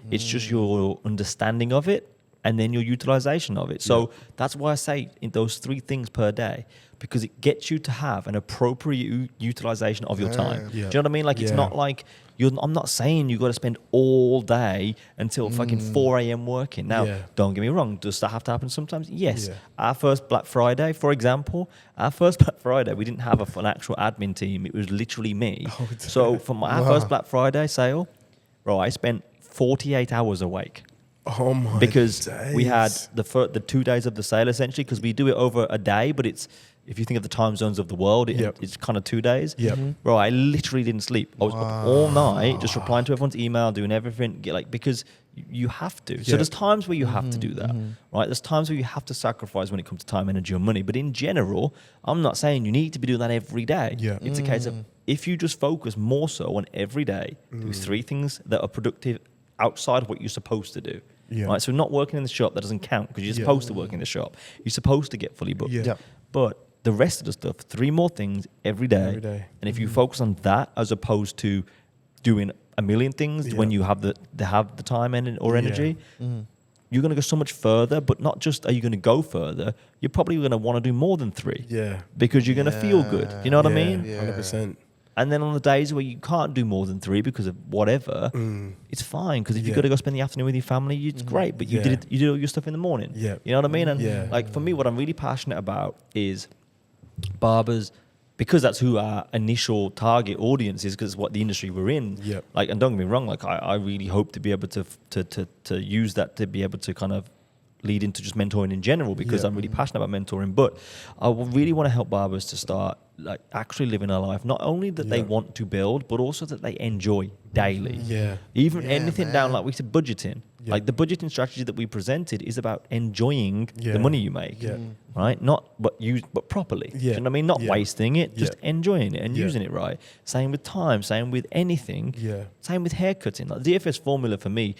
It's just your understanding of it and then your utilization of it. So that's why I say in those 3 things per day, because it gets you to have an appropriate utilization of your time. Yeah. Do you know what I mean? Like, it's Yeah. not like I'm not saying you got to spend all day until fucking 4 a.m. working. Now, Yeah. don't get me wrong. Does that have to happen sometimes? Yes. Yeah. Our first Black Friday, for example, we didn't have an actual admin team. It was literally me. Oh, So for our first Black Friday sale, bro, I spent 48 hours awake. Oh my Because we had days. the 2 days of the sale, essentially, because we do it over a day, but it's, if you think of the time zones of the world, Yep. it's kind of 2 days. Yep. Bro, I literally didn't sleep. I was up all night just replying to everyone's email, doing everything, because you have to. So Yep. there's times where you have to do that, right? There's times where you have to sacrifice when it comes to time, energy, or money. But in general, I'm not saying you need to be doing that every day. Yeah. It's a case of, if you just focus more so on every day, do 3 things that are productive outside of what you're supposed to do. Yeah. Right, so not working in the shop, that doesn't count, because you're Yeah. supposed to work in the shop. You're supposed to get fully booked. Yeah. Yep. But the rest of the stuff, 3 more things every day. Every day. And if you focus on that as opposed to doing a million things Yeah. when you have the time or energy, you're going to go so much further. But not just are you going to go further, you're probably going to want to do more than 3. Yeah. Because you're going to feel good. You know what I mean? Yeah. 100%. And then on the days where you can't do more than 3 because of whatever, it's fine. Because if you've Yeah. got to go spend the afternoon with your family, it's great. But you Yeah. did all your stuff in the morning. Yeah. You know what I mean? And Yeah. like for me, what I'm really passionate about is barbers, because that's who our initial target audience is, because it's what the industry we're in. Yep. Like, and don't get me wrong, like I really hope to be able to use that to be able to kind of lead into just mentoring in general, because Yeah. I'm really passionate about mentoring. But I really want to help barbers to start like actually living a life not only that they Yeah. want to build, but also that they enjoy daily. Yeah. Even Yeah, anything down, man. like we said, budgeting. Yeah. Like the budgeting strategy that we presented is about enjoying Yeah. the money you make. Yeah. Right? Not but properly. Do you Yeah. know what I mean? Not Yeah. wasting it, just Yeah. enjoying it and Yeah. using it right. Same with time, same with anything. Yeah. Same with haircutting. Like the DFS formula for me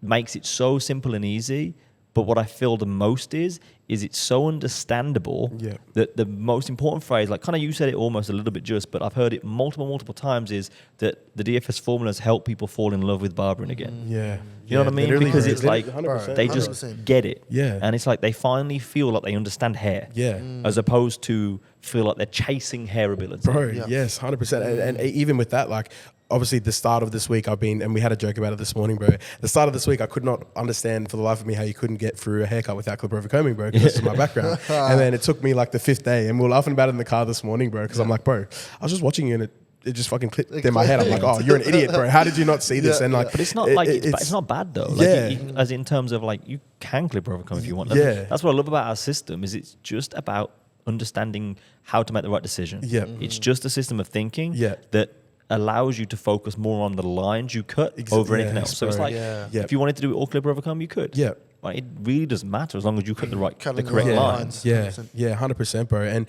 makes it so simple and easy. But what I feel the most is it's so understandable Yeah. that the most important phrase, like kind of you said it almost a little bit just, but I've heard it multiple times, is that the DFS formulas help people fall in love with barbering again. Yeah. You know what I mean? Literally, Because bro. it's like 100%. they just 100%. get it. Yeah. And it's like they finally feel like they understand hair. Yeah. As opposed to feel like they're chasing hair ability. Bro, Yeah. yes, 100%. And even with that, like, obviously the start of this week and we had a joke about it this morning, bro. The start of this week, I could not understand for the life of me how you couldn't get through a haircut without clipper over combing, bro, because this is my background. And then it took me like the 5th day, and we were laughing about it in the car this morning, bro, because I'm like, bro, I was just watching you and it just fucking clicked in my head. I'm like, oh, you're an idiot, bro. How did you not see this? Yeah, and like, But it's not like it's not bad though. Like Yeah. as in terms of like you can clip overcome if you want. And Yeah. that's what I love about our system is it's just about understanding how to make the right decision. Yeah. It's just a system of thinking Yeah. that allows you to focus more on the lines you cut over anything else. So it's bro. like Yeah. Yeah. if you wanted to do it all clip overcome, you could. Yeah. Right? It really doesn't matter as long as you cut the Cutting correct the right lines. lines. Yeah, 100%. yeah, 100%, bro. And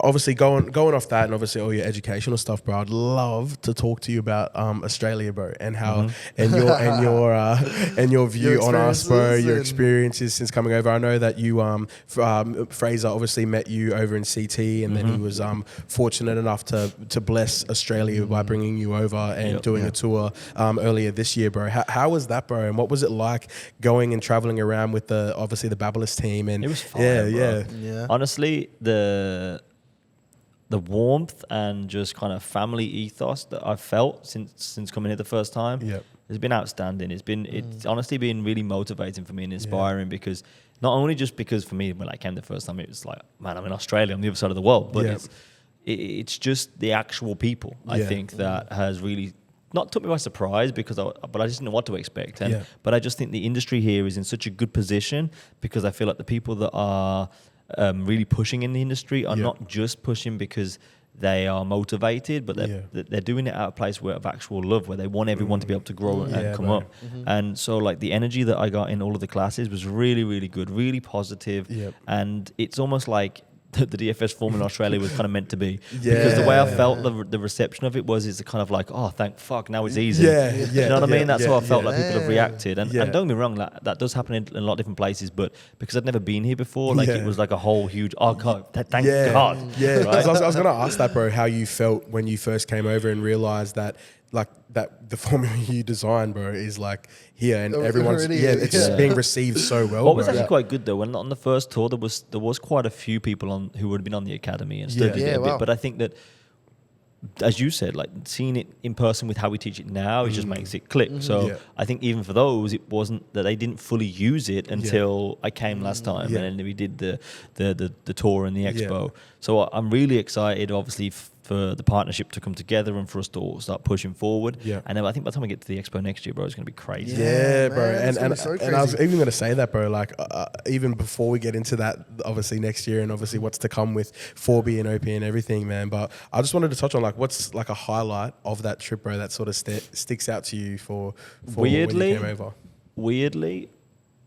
obviously, going off that, and obviously all your educational stuff, bro. I'd love to talk to you about Australia, bro, and how and your view Your on us, bro. experiences Your and- experiences since coming over. I know that you Fraser obviously met you over in CT, and then he was fortunate enough to bless Australia by bringing you over and Yep. doing a tour earlier this year, bro. How was that, bro? And what was it like going and traveling around with obviously the Babyless team? And It was fire, bro. Yeah. Honestly, the warmth and just kind of family ethos that I've felt since coming here the first time Yep. has been outstanding. It's honestly been really motivating for me and inspiring because not only just because for me when I came the first time it was like, man, I'm in Australia, I'm the other side of the world, but Yep. it's just the actual people I Yeah. think that has really not took me by surprise but I just didn't know what to expect. Yeah. But I just think the industry here is in such a good position because I feel like the people that are really pushing in the industry are Yeah. not just pushing because they are motivated, but they're doing it out of a place of actual love, where they want everyone to be able to grow and Yeah, come bro. up. And so like the energy that I got in all of the classes was really, really good, really positive. Yep. And it's almost like the DFS form in Australia was kind of meant to be. Because the way I felt the reception of it was, it's kind of like, oh, thank fuck, now it's easy. Yeah, You yeah, know what I mean? yeah, That's yeah, how I felt yeah. like people have reacted. And, Yeah. and don't get me wrong, that does happen in a lot of different places, but because I'd never been here before, like Yeah. it was like a whole huge, oh God, thank Yeah, God. yeah. Right? I was going to ask that, bro, how you felt when you first came over and realized that like that the formula you designed, bro, is like here, and everyone's already it's is. just being received so well. What was bro. actually quite good though, when on the first tour there was quite a few people on who would have been on the academy and studied it a bit. But I think that, as you said, like seeing it in person with how we teach it now, it just makes it click. So I think even for those, it wasn't that they didn't fully use it until I came last time, and then we did the tour and the expo. So I'm really excited, obviously, for the partnership to come together and for us to all start pushing forward. And then I think by the time we get to the expo next year, bro, it's going to be crazy. Yeah, bro. Man, And I was even going to say that, bro, like even before we get into that, obviously next year and obviously what's to come with 4B and OP and everything, man. But I just wanted to touch on like what's like a highlight of that trip, bro, that sort of sticks out to you for when you came over. Weirdly,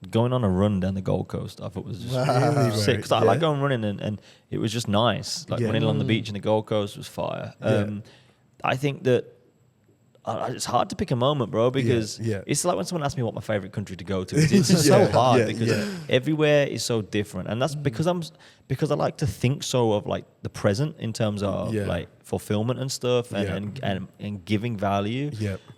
going on a run down the Gold Coast, I thought was just Really, sick. Because I like going running and it was just nice. Like running along the beach in the Gold Coast was fire. I think that it's hard to pick a moment, bro, because it's like when someone asks me what my favorite country to go to. It's just so hard because everywhere is so different, and that's because I like to think so of like the present in terms of like fulfillment and stuff and giving value.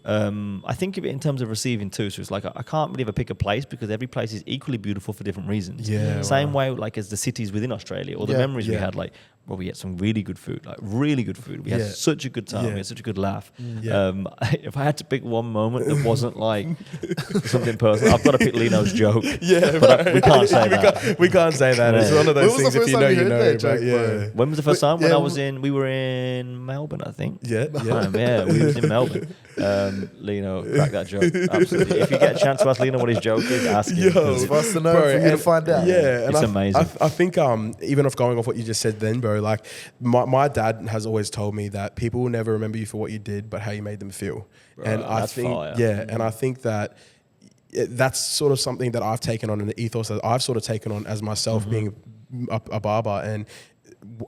I think of it in terms of receiving too. So it's like I can't really ever pick a place because every place is equally beautiful for different reasons. Same way like as the cities within Australia or the memories we had, like, well, we had some really good food, like really good food. We had such a good time. We had such a good laugh. If I had to pick one moment that wasn't like something personal, I've got to pick Lino's joke. But we can't say that. We can't say that. It's one of those things. If you know, you know. But When was the first time? When I was we were in Melbourne, I think. We was in Melbourne. Lino, crack that joke. Absolutely. If you get a chance to ask Lino what his joke is, ask him. For us to know, for you to find out. Yeah, it's amazing. I think even off going off what you just said then, bro, like my dad has always told me that people will never remember you for what you did, but how you made them feel. Bro, and I think, and I think that that's sort of something that I've taken on in the ethos that I've sort of taken on as myself being a barber. And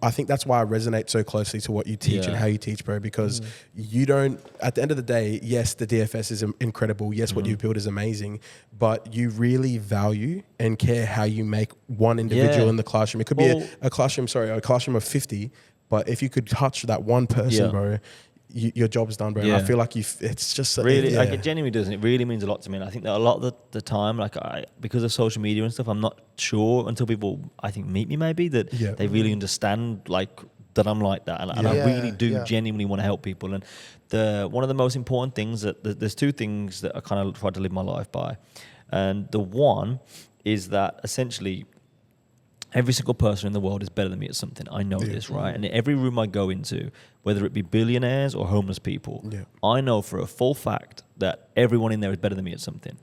I think that's why I resonate so closely to what you teach and how you teach, bro, because you don't, at the end of the day, yes, the DFS is incredible. Yes, what you build is amazing, but you really value and care how you make one individual in the classroom. It could be a classroom of 50, but if you could touch that one person, bro, your job's done, bro. And I feel like it's just really, like it genuinely does, and it really means a lot to me. And I think that a lot of the time, like because of social media and stuff, I'm not sure until people, I think, meet me maybe that they really understand like that I'm like that, and I really do genuinely want to help people. And one of the most important things there's two things that I kind of try to live my life by, and the one is that essentially every single person in the world is better than me at something. I know this, right? And in every room I go into, whether it be billionaires or homeless people, I know for a full fact that everyone in there is better than me at something.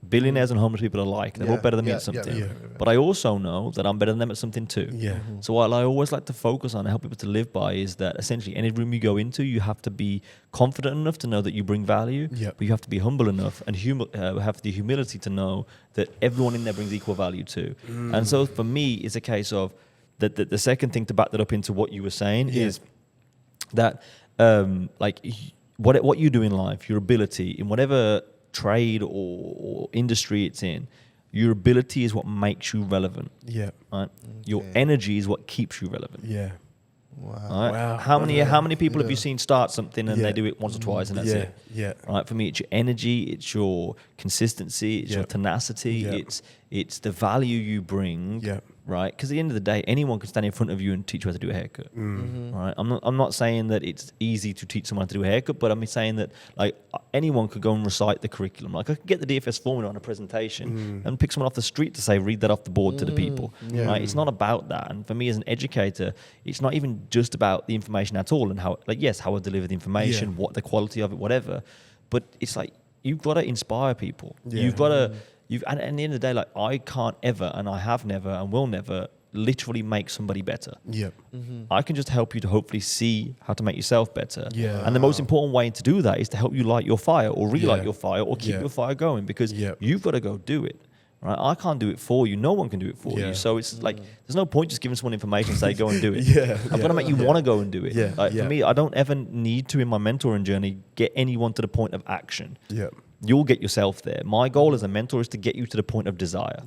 Billionaires and homeless people alike, they're all better than me at something. But I also know that I'm better than them at something too. So what I always like to focus on and help people to live by is that essentially any room you go into, you have to be confident enough to know that you bring value, but you have to be humble enough and have the humility to know that everyone in there brings equal value too. And so for me, it's a case of that the second thing to back that up into what you were saying is that like what you do in life, your ability in whatever trade or industry it's in, your ability is what makes you relevant. Right? Your energy is what keeps you relevant. Right? How many people have you seen start something and they do it once or twice and that's it? Right? For me, it's your energy, it's your consistency, it's your tenacity, it's the value you bring. Right? Because at the end of the day, anyone can stand in front of you and teach you how to do a haircut. Right? I'm not saying that it's easy to teach someone how to do a haircut, but I'm saying that like anyone could go and recite the curriculum. Like I could get the DFS formula on a presentation and pick someone off the street to say, read that off the board to the people. Right? It's not about that. And for me as an educator, it's not even just about the information at all and how, like, yes, how I deliver the information, what the quality of it, whatever. But it's like, you've got to inspire people. You've got to... and at the end of the day, like I can't ever, and I have never, and will never, literally make somebody better. I can just help you to hopefully see how to make yourself better. And the most important way to do that is to help you light your fire, or relight your fire, or keep your fire going, because you've got to go do it. Right? I can't do it for you. No one can do it for you. So it's like there's no point just giving someone information and say go and do it. I've got to make you want to go and do it. Like, for me, I don't ever need to in my mentoring journey get anyone to the point of action. You'll get yourself there. My goal as a mentor is to get you to the point of desire.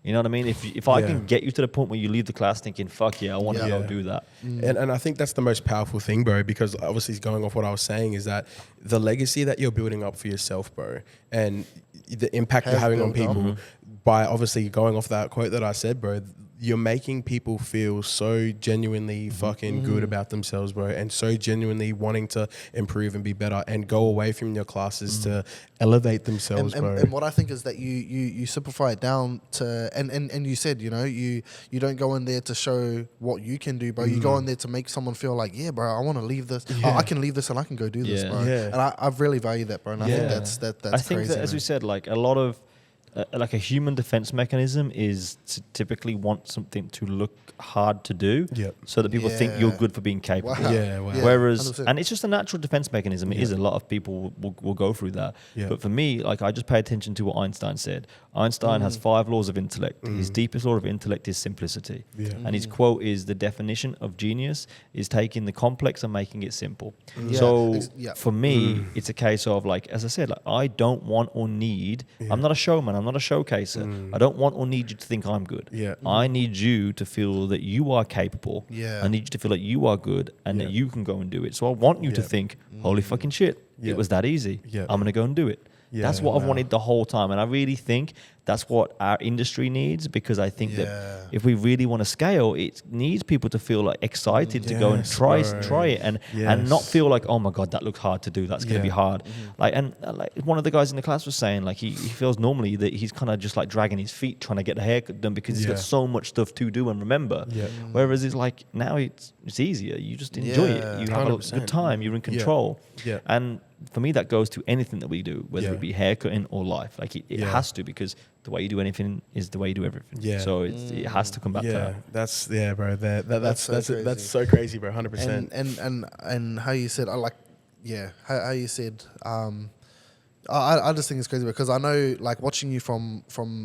You know what I mean? If I can get you to the point where you leave the class thinking, fuck yeah, I want to go do that. And I think that's the most powerful thing, bro, because obviously going off what I was saying is that the legacy that you're building up for yourself, bro, and the impact you're having on people by obviously going off that quote that I said, bro, you're making people feel so genuinely fucking good about themselves, bro, and so genuinely wanting to improve and be better and go away from your classes to elevate themselves, bro. And what I think is that you simplify it down to and you said, you know, you don't go in there to show what you can do, bro. You go in there to make someone feel like, yeah, bro, I want to leave this. Oh, I can leave this and I can go do this, bro. And I really value that, bro. And I think that's I think crazy, that, as man. we said, like a lot of like a human defense mechanism is to typically want something to look hard to do, so that people think you're good for being capable. Whereas, 100%. and it's just a natural defense mechanism. It is. A lot of people will go through that. But for me, like I just pay attention to what Einstein said. Einstein has 5 laws of intellect. His deepest law of intellect is simplicity. And his quote is, the definition of genius is taking the complex and making it simple. So for me, it's a case of, like, as I said, like, I don't want or need, I'm not a showman, I'm not a showcaser. I don't want or need you to think I'm good. I need you to feel that you are capable. I need you to feel that you are good and that you can go and do it. So I want you to think, holy fucking shit, it was that easy. I'm going to go and do it. That's what I've wanted the whole time. And I really think that's what our industry needs, because I think that if we really want to scale, it needs people to feel like excited to go and try it and not feel like, oh my God, that looks hard to do. That's going to be hard. Like, and like one of the guys in the class was saying, like he feels normally that he's kind of just like dragging his feet trying to get the haircut done because he's got so much stuff to do and remember. Whereas it's like now it's easier. You just enjoy it. You have 100%. A good time. You're in control. And for me, that goes to anything that we do, whether it be haircutting or life. Like it has to, because the way you do anything is the way you do everything. So it has to come back to that. That's bro. That's so crazy, bro. 100%. And how you said, I like, how you said, I just think it's crazy because I know, like, watching you from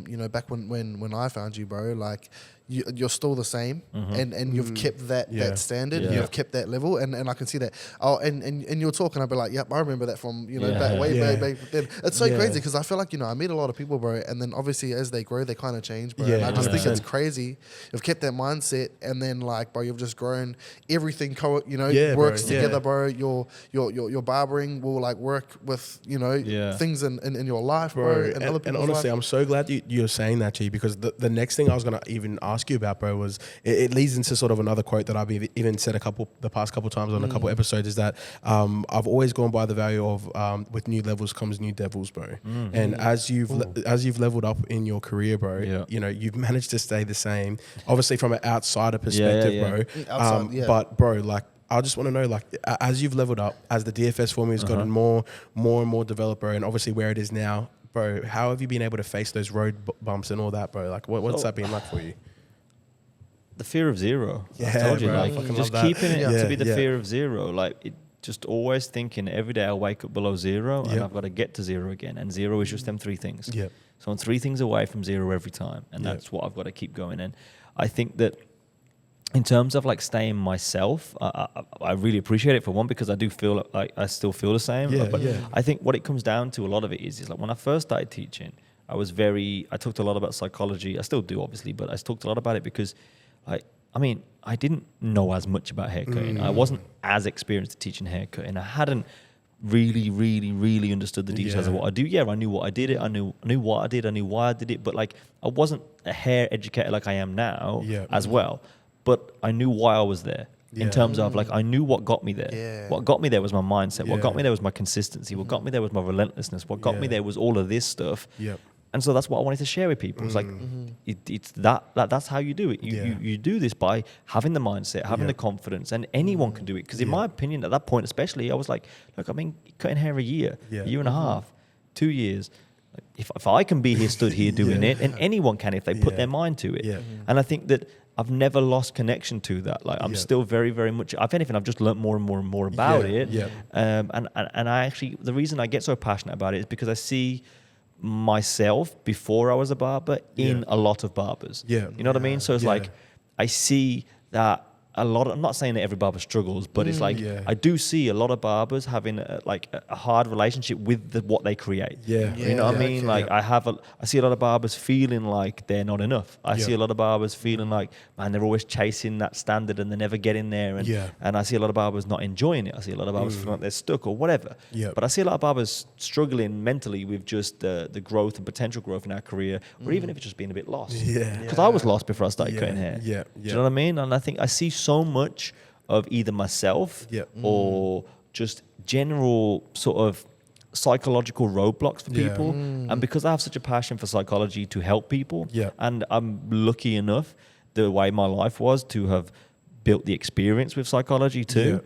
you know, back when I found you, bro, like you're still the same, and you've kept that standard, you've kept that level, and I can see that. Oh, and you're talking, I'll be like, yep, I remember that from, you know, back back then. It's so crazy because I feel like, you know, I meet a lot of people, bro, and then obviously as they grow, they kind of change, bro. And I just think it's crazy. You've kept that mindset, and then, like, bro, you've just grown. Everything, works together, bro. Your barbering will, like, work with, you know, things in your life, bro. And other people's honestly, life. I'm so glad you're saying that, G, because the next thing I was gonna even ask you about, bro, was it leads into sort of another quote that I've even said the past couple times on a couple episodes, is that I've always gone by the value of with new levels comes new devils, bro. And as you've leveled up in your career, bro, you know, you've managed to stay the same, obviously from an outsider perspective, bro. But bro, like, I just want to know, like, as you've leveled up, as the DFS formula has gotten more and more developed, bro, and obviously where it is now, bro, how have you been able to face those road bumps and all that, bro? Like, what's that been like for you? The fear of zero. I told you, bro, like, just keeping it to be the fear of zero. Like, it just always thinking every day I wake up below zero and I've got to get to zero again. And zero is just them 3 things. So I'm 3 things away from zero every time. And that's what I've got to keep going. And I think that in terms of, like, staying myself, I really appreciate it, for one, because I do feel like I still feel the same. But I think what it comes down to, a lot of it is like when I first started teaching, I talked a lot about psychology. I still do, obviously, but I talked a lot about it because I didn't know as much about haircutting. I wasn't as experienced at teaching haircutting. I hadn't really understood the details of what I do. I knew what I did. I knew what I did. I knew why I did it. But, like, I wasn't a hair educator like I am now as well. But I knew why I was there. In terms of, like, I knew what got me there. What got me there was my mindset. What got me there was my consistency. What got me there was my relentlessness. What got me there was all of this stuff. And so that's what I wanted to share with people. It's like, it's that's how you do it. You do this by having the mindset, having the confidence, and anyone can do it. Because in my opinion, at that point especially, I was like, look, I've been cutting hair a year and a half, 2 years. If I can be here, stood here doing it, and anyone can if they put their mind to it. And I think that I've never lost connection to that. Like, I'm still very, very much, if anything, I've just learned more and more and more about it. And I actually, the reason I get so passionate about it is because I see myself before I was a barber in a lot of barbers. You know what I mean? So it's like, I see that I'm not saying that every barber struggles, but it's like I do see a lot of barbers having a hard relationship with what they create. You know what I mean? Like I see a lot of barbers feeling like they're not enough. I see a lot of barbers feeling like, man, they're always chasing that standard and they're never getting there. And I see a lot of barbers not enjoying it. I see a lot of barbers feeling like they're stuck or whatever. But I see a lot of barbers struggling mentally with just the growth and potential growth in our career, or even if it's just being a bit lost. Because I was lost before I started cutting hair. Do you know what I mean? And I think I see so much of either myself or just general sort of psychological roadblocks for people. And because I have such a passion for psychology to help people, and I'm lucky enough the way my life was to have built the experience with psychology too,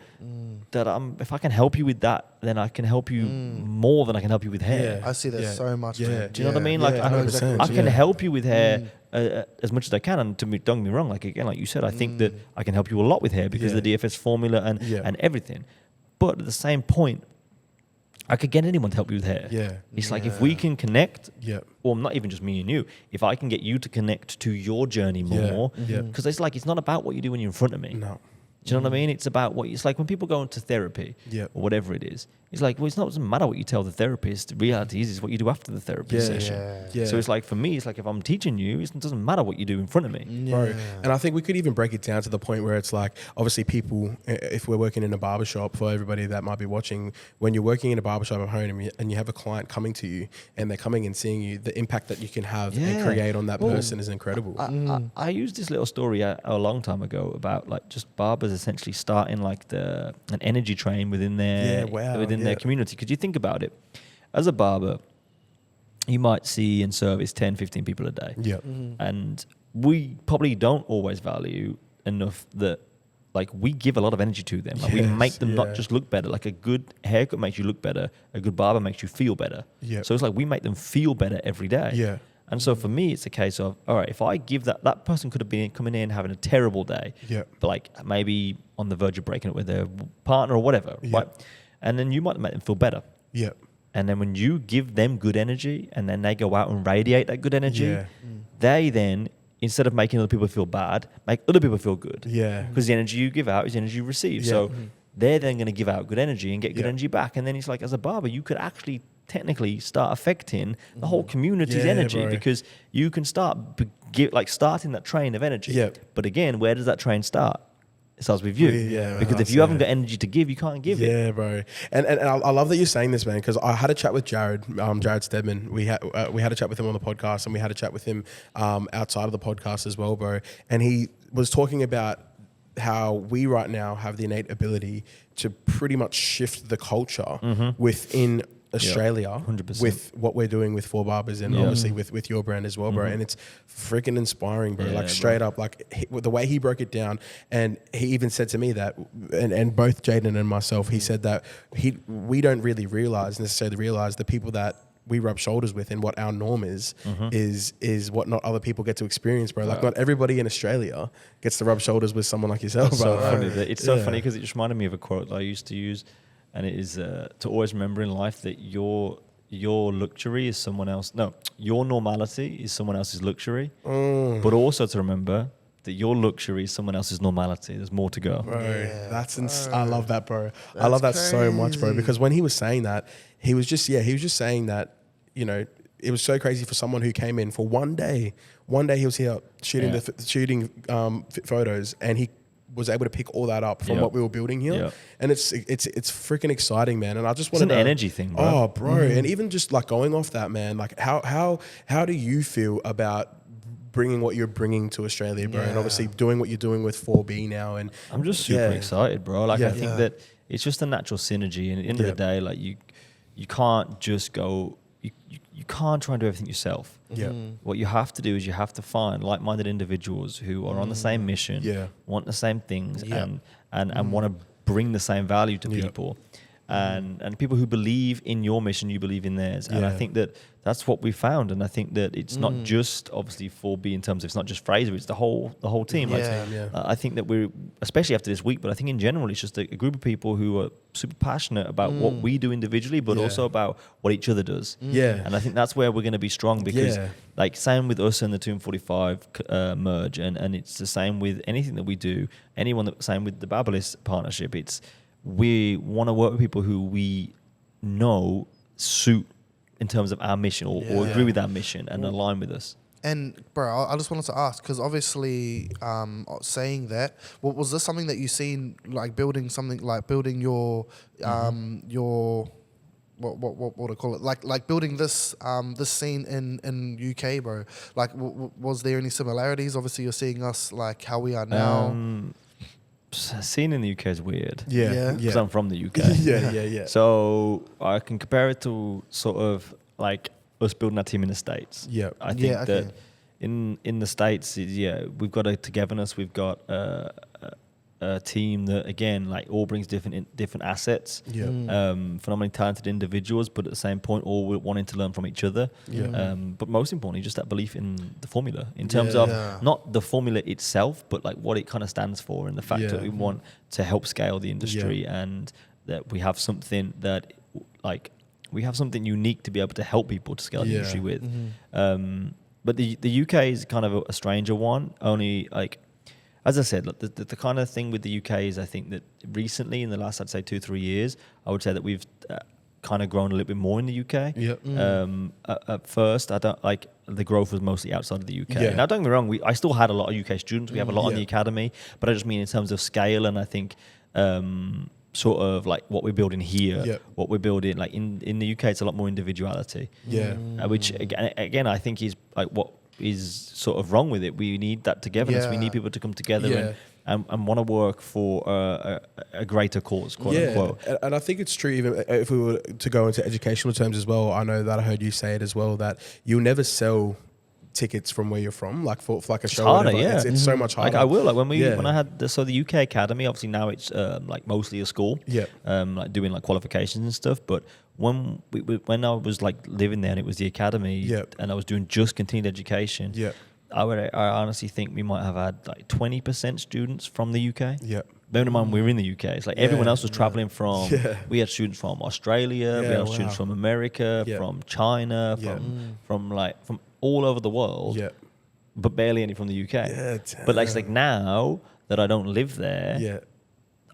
that if I can help you with that, then I can help you more than I can help you with hair. I see that so much. Do you know what I mean? Like I know exactly I can help you with hair as much as I can. And don't get me wrong, like again, like you said, I think that I can help you a lot with hair because of the DFS formula and everything. But at the same point, I could get anyone to help you with hair. It's like if we can connect, or not even just me and you, if I can get you to connect to your journey more, because it's like it's not about what you do when you're in front of me. No. Do you know what I mean? It's about it's like when people go into therapy or whatever it is. It's like, well, it doesn't matter what you tell the therapist. The reality is what you do after the therapy session. So it's like, for me, it's like if I'm teaching you, it doesn't matter what you do in front of me. Bro. And I think we could even break it down to the point where it's like, obviously people, if we're working in a barbershop, for everybody that might be watching, when you're working in a barbershop at home and you have a client coming to you and they're coming and seeing you, the impact that you can have and create on that person is incredible. I used this little story a long time ago about like just barbers essentially starting like an energy train within their their community. Because you think about it, as a barber, you might see and service 10, 15 people a day. And we probably don't always value enough that like we give a lot of energy to them. Like we make them not just look better. Like a good haircut makes you look better. A good barber makes you feel better. So it's like we make them feel better every day. And so for me, it's a case of, all right, if I give that person could have been coming in having a terrible day, but like maybe on the verge of breaking up with their partner or whatever, right? And then you might make them feel better. And then when you give them good energy and then they go out and radiate that good energy, they then, instead of making other people feel bad, make other people feel good. Because the energy you give out is the energy you receive. So they're then going to give out good energy and get good energy back. And then it's like, as a barber, you could actually technically start affecting the whole community's energy, because you can start starting that train of energy. But again, where does that train start? It starts with you. Because if you haven't got energy to give, you can't give it. Bro. And I love that you're saying this, man, because I had a chat with Jared Stedman. We had a chat with him on the podcast, and we had a chat with him outside of the podcast as well, bro. And he was talking about how we right now have the innate ability to pretty much shift the culture within Australia 100%. with what we're doing with Four Barbers and obviously with your brand as well, bro. And it's freaking inspiring, bro. Like straight up, like the way he broke it down, and he even said to me that, and both Jayden and myself, he said that we don't really necessarily realize the people that we rub shoulders with and what our norm is what not other people get to experience, bro. Like not everybody in Australia gets to rub shoulders with someone like yourself, That's bro. so funny. It's so funny because it just reminded me of a quote that I used to use. And it is to always remember in life that your luxury is someone else. No, your normality is someone else's luxury. But also to remember that your luxury is someone else's normality. There's more to go. Bro, I love that, bro. I love that so much, bro. Because when he was saying that, he was just saying that, you know, it was so crazy for someone who came in for one day. One day he was here shooting photos, and he was able to pick all that up from what we were building here. And it's freaking exciting, man. And I just want to know, an energy thing, bro. Oh, bro. And even just like going off that, man, like how do you feel about bringing what you're bringing to Australia, bro? And obviously doing what you're doing with 4B now. And I'm just super excited, bro. Like I think that it's just a natural synergy. And at the end of the day, like you can't just go, you can't try and do everything yourself. What you have to do is you have to find like-minded individuals who are on the same mission, want the same things, and want to bring the same value to people. and people who believe in your mission, you believe in theirs. And I think that that's what we found. And I think that it's not just obviously for B in terms of, it's not just Fraser, it's the whole team. I think that we're, especially after this week, but I think in general, it's just a group of people who are super passionate about what we do individually, but also about what each other does. And I think that's where we're going to be strong, because like same with us and the 245 merge, and it's the same with anything that we do, same with the Barberless partnership. It's, we want to work with people who we know suit in terms of our mission or agree with our mission and align with us. And bro, I just wanted to ask, because obviously, saying that, was this something that you seen, like building something, like building your what do I call it? Like building this this scene in UK, bro. Like, was there any similarities? Obviously, you're seeing us like how we are now. Scene in the UK is weird. Because I'm from the UK. Yeah. So I can compare it to sort of like us building our team in the States. I think that in the States, we've got a togetherness. We've got a team that, again, like all brings different assets. Phenomenally talented individuals, but at the same point, all wanting to learn from each other. But most importantly, just that belief in the formula, in terms of not the formula itself, but like what it kind of stands for, and the fact that we want to help scale the industry, and that we have something that like we have something unique to be able to help people to scale the industry with. But the UK is kind of a stranger one. Only like, as I said, look, the kind of thing with the UK is, I think that recently, in the last, I'd say 2-3 years, I would say that we've kind of grown a little bit more in the UK. At first, I don't like, the growth was mostly outside of the UK. Now, don't get me wrong, I still had a lot of UK students. We have a lot in the academy, but I just mean in terms of scale, and I think sort of like what we're building here, what we're building like in the UK, it's a lot more individuality. Which again, I think is like what is sort of wrong with it. We need that togetherness. We need people to come together and want to work for a greater cause, quote unquote. And I think it's true, even if we were to go into educational terms as well. I know that I heard you say it as well, that you'll never sell tickets from where you're from, like for like a show. Harder, it's so much harder. Like I will, like when I had the UK Academy, obviously now it's like mostly a school, like doing like qualifications and stuff. But when I was like living there and it was the academy, and I was doing just continued education, I honestly think we might have had like 20% students from the UK. Bear in mind, we're in the UK. It's like everyone else was traveling from. We had students from Australia, we had students from America, from China, from all over the world, but barely any from the UK. But like, it's like now that I don't live there,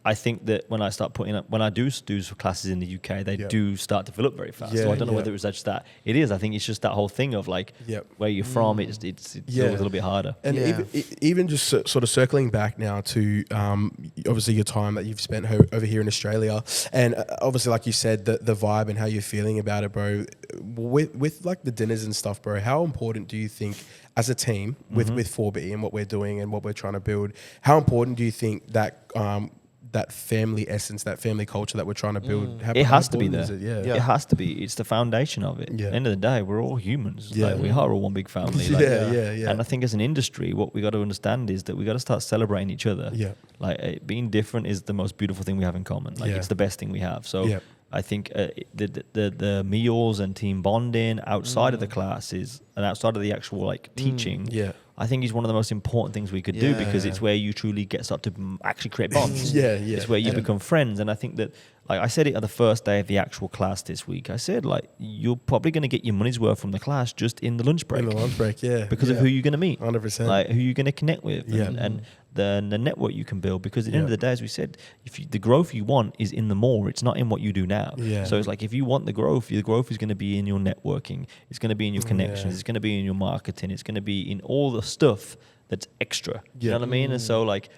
I think that when I start when I do classes in the UK, they do start to fill up very fast. So I don't know whether it was just that. It is. I think it's just that whole thing of like where you're from. It's always a little bit harder. And even just sort of circling back now to obviously your time that you've spent over here in Australia, and obviously like you said, the vibe and how you're feeling about it, bro. With like the dinners and stuff, bro. How important do you think, as a team with 4B and what we're doing and what we're trying to build, how important do you think that that family essence, that family culture that we're trying to build? It has to be there. It has to be. It's the foundation of it. At the end of the day, we're all humans. Like, we are all one big family. And I think as an industry, what we got to understand is that we got to start celebrating each other. Like being different is the most beautiful thing we have in common. Like it's the best thing we have. So I think the meals and team bonding outside of the classes and outside of the actual like teaching, I think is one of the most important things we could do, because it's where you truly start to actually create bonds. It's where you become friends. And I think that, like I said it on the first day of the actual class this week, I said, like, you're probably going to get your money's worth from the class just in the lunch break. In the lunch break, because of who you're going to meet. 100%. Like, who you're going to connect with. And the network you can build. Because at the end of the day, as we said, the growth you want is in the more. It's not in what you do now. So it's like, if you want the growth is going to be in your networking. It's going to be in your connections. It's going to be in your marketing. It's going to be in all the stuff that's extra. You know what I mean? And so, like,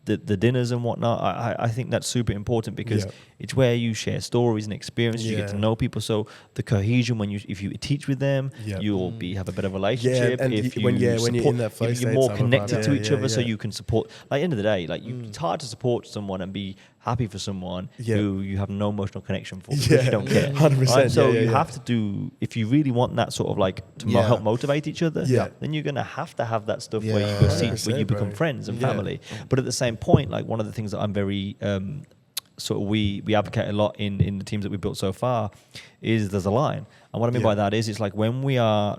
the dinners and whatnot, I think that's super important, because it's where you share stories and experiences. You get to know people. So the cohesion, if you teach with them, you'll have a better relationship. And when you're in that flow if you're state, more connected to each other, so you can support. Like, at the end of the day, like it's hard to support someone and be happy for someone who you have no emotional connection for, because you don't care. 100%. Right? So you have to do, if you really want that sort of like to help motivate each other, then you're gonna have to have that stuff where you go see, when you become friends and family. But at the same point, like, one of the things that I'm very sort of we advocate a lot in the teams that we've built so far is there's a line. And what I mean by that is it's like when we are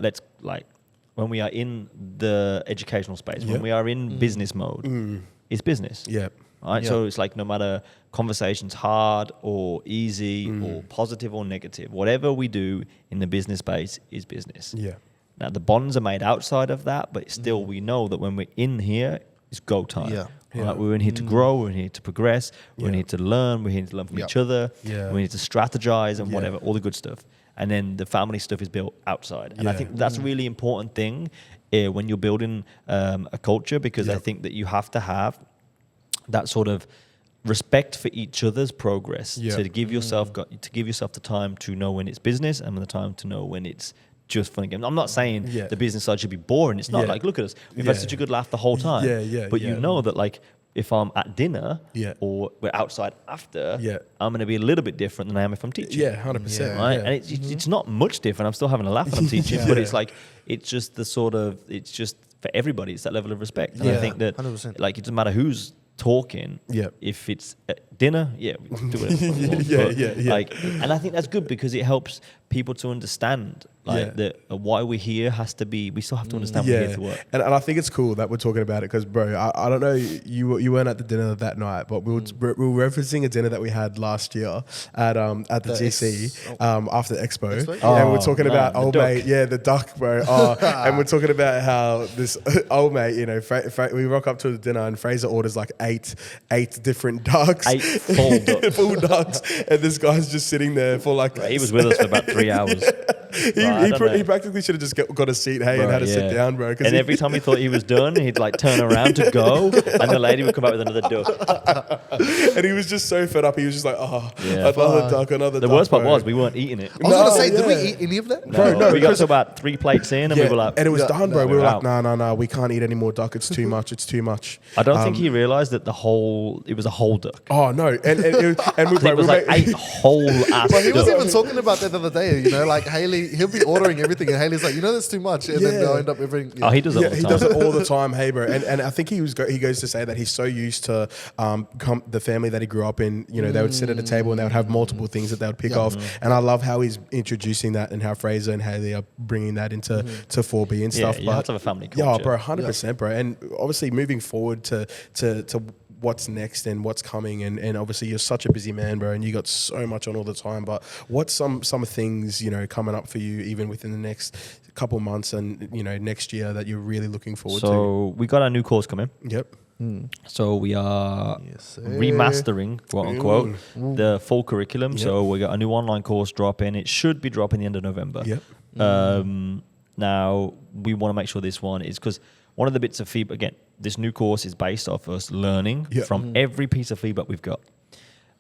when we are in the educational space, when we are in business mode, it's business. Yeah. Right. Yeah. So it's like no matter conversations hard or easy or positive or negative, whatever we do in the business space is business. Yeah. Now the bonds are made outside of that, but still we know that when we're in here, it's go time. Yeah. Right? We're in here to grow. We're in here to progress. We're in here to learn. We're here to learn from each other. Yeah. We need to strategize and whatever, all the good stuff. And then the family stuff is built outside. And I think that's a really important thing when you're building a culture, because I think that you have to have that sort of respect for each other's progress to give yourself the time to know when it's business and the time to know when it's just fun again. I'm not saying the business side should be boring. It's not like, look at us. We've had such a good laugh the whole time. But you know that like if I'm at dinner or we're outside after, I'm going to be a little bit different than I am if I'm teaching. 100%. Right? And it's not much different. I'm still having a laugh when I'm teaching, but it's like, it's just the sort of, it's just for everybody, it's that level of respect. And I think that 100%. like, it doesn't matter who's talking. If it's at dinner, we can do it. Like, and I think that's good because it helps people to understand like that why we're here has to be. We still have to understand we're here to work. And I think it's cool that we're talking about it because, bro, I don't know, you weren't at the dinner that night, but we were referencing a dinner that we had last year at the GC after the Expo. And we're talking about old mate, the duck, bro. And we're talking about how this old mate, you know, we rock up to the dinner and Fraser orders like eight different ducks. 8 full ducks. Full ducks. And this guy's just sitting there for like... He was with us for about 3 hours. He practically should have just got a seat, and had to sit down, bro. And every time he thought he was done, he'd like turn around to go, and the lady would come out with another duck. And he was just so fed up. He was just like, another duck. The worst part was we weren't eating it. I was going to say, did we eat any of that? No, we got to about 3 plates in, and we were like, and it was done, bro. We were like, out. no, we can't eat any more duck. It's too much. It's too much. I don't think he realized that it was a whole duck. Oh no, and It was like 8 whole ass. But he was ducks. even talking about that the other day. You know, like Haley, he'll be ordering everything, and Haley's like, you know, that's too much, and then they'll end up ordering. Oh, he does it all the time. He does it all the time, hey, bro. And I think he goes to say that he's so used to the family that he grew up in. You know, they would sit at a table and they would have multiple things that they would pick off. And I love how he's introducing that and how Fraser and Haley are bringing that into 4B and stuff. You have to have a family culture. Yeah, bro, 100%, bro. And obviously moving forward to what's next and what's coming, and obviously you're such a busy man, bro, and you got so much on all the time, but what's some things, you know, coming up for you even within the next couple months and, you know, next year that you're really looking forward to? So we got our new course coming. Yep. So we are remastering, quote unquote, the full curriculum. So we got a new online course dropping. It should be dropping the end of November. Now we want to make sure this one is, because one of the bits of feedback, again, this new course is based off us learning from every piece of feedback we've got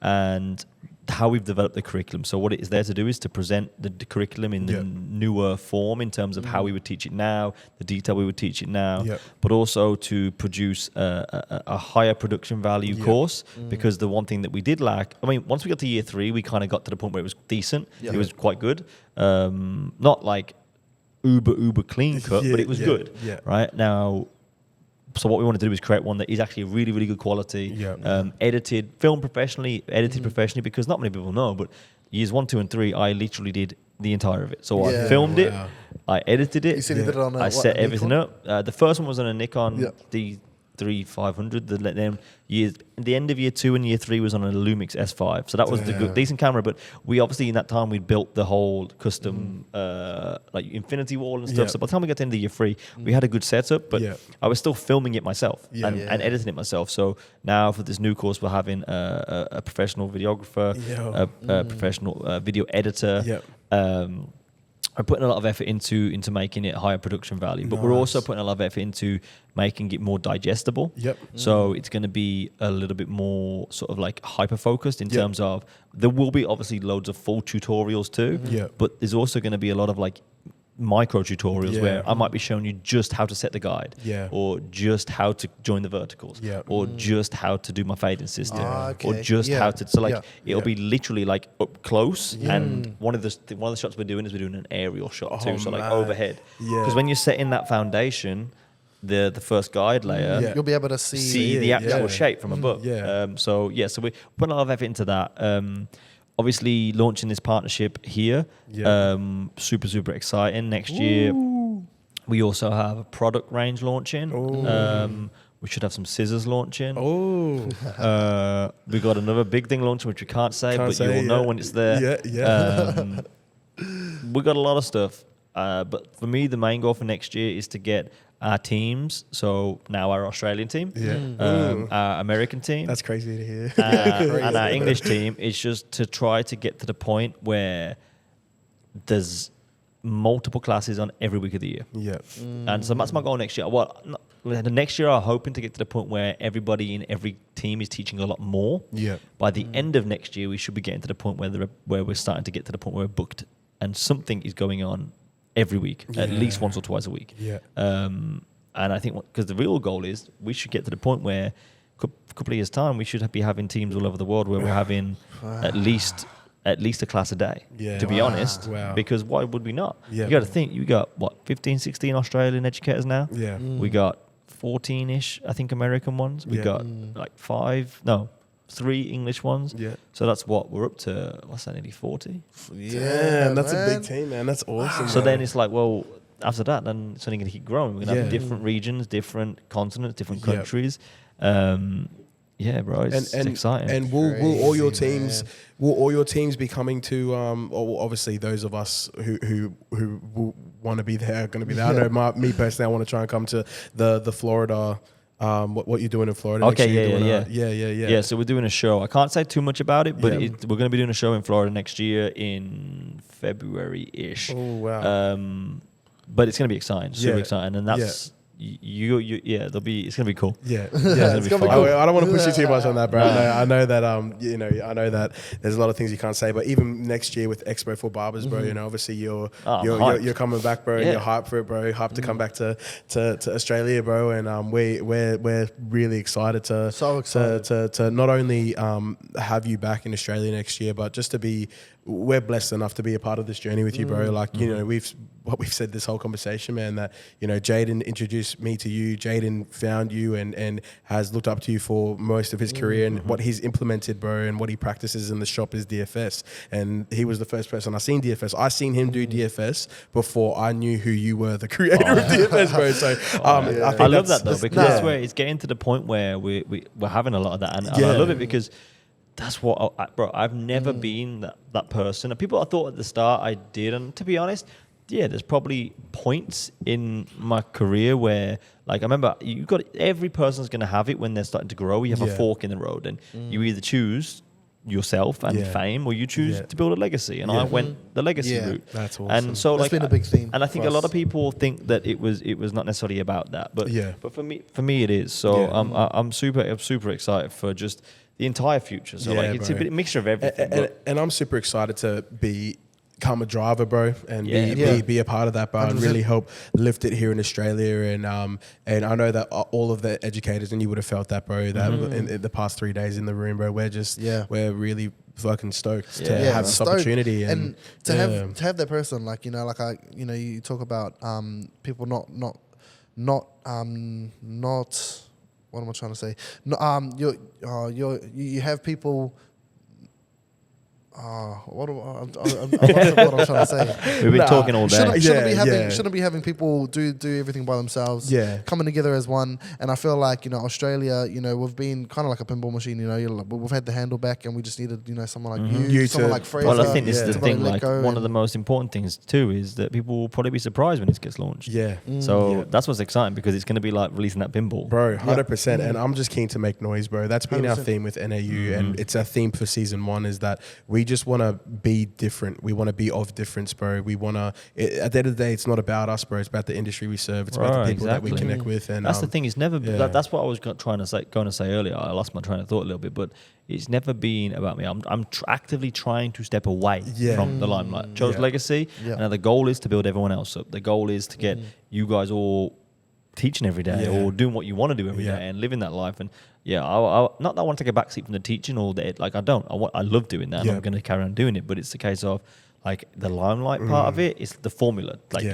and how we've developed the curriculum. So what it is there to do is to present the curriculum in the newer form in terms of how we would teach it now, the detail we would teach it now, but also to produce a higher production value course, because the one thing that we did lack, I mean, once we got to year 3, we kind of got to the point where it was decent. It was quite good. Not like uber clean cut, but it was good. Right now, so what we want to do is create one that is actually really, really good quality, filmed professionally, edited professionally, because not many people know, but years 1, 2, and 3, I literally did the entire of it. So I filmed it, I edited it, You said you did it on I set everything up. The first one was on a Nikon D3500. The end of year 2 and year 3 was on a Lumix S5. So that was the good, decent camera. But we obviously in that time we built the whole custom like infinity wall and stuff. So by the time we got to the end of year 3, we had a good setup. But I was still filming it myself and editing it myself. So now for this new course, we're having a professional videographer, a professional video editor. We're putting a lot of effort into making it higher production value, but we're also putting a lot of effort into making it more digestible. So it's going to be a little bit more sort of like hyper focused in terms of, there will be obviously loads of full tutorials too, but there's also going to be a lot of like micro tutorials where I might be showing you just how to set the guide, or just how to join the verticals, or just how to do my fading system, or just how to. So like it'll be literally like up close, and one of the shots we're doing is we're doing an aerial shot too, so like overhead. Because when you're setting that foundation, the first guide layer, You'll be able to see the actual yeah. shape from above. Yeah. So we put a lot of effort into that. Obviously, launching this partnership here, Yeah. super exciting. Next year, we also have a product range launching. We should have some scissors launching. We got another big thing launching, which we can't say, but you will know when it's there. Yeah. We got a lot of stuff. But for me, the main goal for next year is to get our teams. So now our Australian team, our American team, That's crazy to hear. and our English team is just to try to get to the point where there's multiple classes on every week of the year. Yeah. And so that's my goal next year. The next year I'm hoping to get to the point where everybody in every team is teaching a lot more. Yeah. By the end of next year, we should be getting to the point where we're starting to get to the point where we're booked and something is going on every week, at least once or twice a week. Yeah. And I think because the real goal is we should get to the point where a couple of years' time we should be having teams all over the world where we're having at least a class a day, to be honest. Wow. Because why would we not? Yeah. You got to think, you got, 15, 16 Australian educators now? Yeah. We got 14-ish, I think, American ones. We got 3 English ones. Yeah. So that's what we're up to, what's that, nearly 40? Damn, that's a big team, man. That's awesome. So man. then it's like, well, after that, then it's only going to keep growing. We're going to have Yeah. different regions, different continents, different Yep. countries. Yeah, bro, it's exciting. And will all your Crazy, teams man. will all your teams be coming to or obviously those of us who want to be there are going to be there. I know me personally, I want to try and come to the Florida. What you're doing in Florida? Okay, next year, doing Yeah, so we're doing a show. I can't say too much about it, but Yeah. we're going to be doing a show in Florida next year in February-ish. Oh wow. But it's going to be exciting, super Yeah. exciting, and that's it's going to be cool. Yeah, It's gonna be I cool. don't want to push you too much on that, bro. I know that I know that there's a lot of things you can't say, but even next year with Expo for Barbers, bro, obviously you're coming back, bro, and you're hyped for it, bro. Hyped to come back to Australia, bro, and we're really excited to not only have you back in Australia next year, but just to be. We're blessed enough to be a part of this journey with you, bro. Like, we've said this whole conversation, man, that, Jayden introduced me to you. Jayden found you and has looked up to you for most of his career, and what he's implemented, bro, and what he practices in the shop is DFS. And he was the first person I seen DFS. I seen him do DFS before I knew who you were, the creator of DFS, bro. So I love that though, because that's where it's getting to the point where we're having a lot of that, and I love it because that's what, bro, I've never been that person. And people, I thought at the start I did, and to be honest, there's probably points in my career where, like, I remember every person's going to have it when they're starting to grow. You have a fork in the road, and you either choose yourself and fame, or you choose to build a legacy. And I went the legacy route. That's awesome. And so, That's been a big theme. And I think a lot of people think that it was not necessarily about that, but for me it is. So I'm super excited for just the entire future. So it's a mixture of everything. And I'm super excited to become a driver, bro, and be a part of that, bro, and 100%. really help lift it here in Australia. And I know that all of the educators, and you would have felt that, bro, that in the past 3 days in the room, bro, we're really fucking stoked to have this opportunity and to have that person, like, you talk about people not what am I trying to say? No, you have people. What am I trying to say? We've been talking all day. Shouldn't be having people do everything by themselves. Yeah. Coming together as one. And I feel like, Australia, we've been kind of like a pinball machine. We've had the handle back, and we just needed, someone like you, someone like Fraser. Well, I think this is the to thing. let Like, go one of the most important things too is that people will probably be surprised when it gets launched. Yeah. So that's what's exciting, because it's going to be like releasing that pinball, Bro, 100%. And I'm just keen to make noise, bro. That's been our 100%. theme with NAU, and it's our theme for season 1 is that we just want to be different. We want to be of difference, bro. We want to, at the end of the day, it's not about us, bro. It's about the industry we serve. It's about the people that we connect with. And that's the thing. It's never, that's what I was going to say earlier. I lost my train of thought a little bit, but it's never been about me. I'm actively trying to step away from the limelight. Chose legacy, and the goal is to build everyone else up. The goal is to get you guys all teaching every day or doing what you want to do every day and living that life. And I not that I want to take a backseat from the teaching all day. Like, I don't. I love doing that, and I'm going to carry on doing it. But it's the case of, like, the limelight part of it is the formula. Like,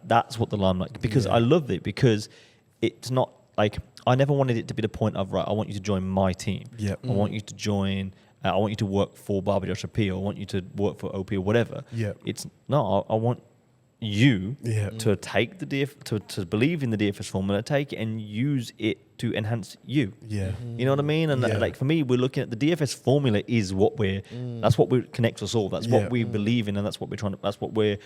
that's what the limelight, because I love it, because it's not like, I never wanted it to be the point of, right, I want you to join my team. Yep. I want you to join, I want you to work for Barber Josh OP, or I want you to work for OP or whatever. Yep. It's, no, I want you Yep. to take the to believe in the DFS formula, take it and use it to enhance you. Yeah. You know what I mean? And Yeah. like for me, we're looking at the DFS formula is what that's what we connects us all. That's Yeah. what we believe in, and that's what we're trying to. That's what we're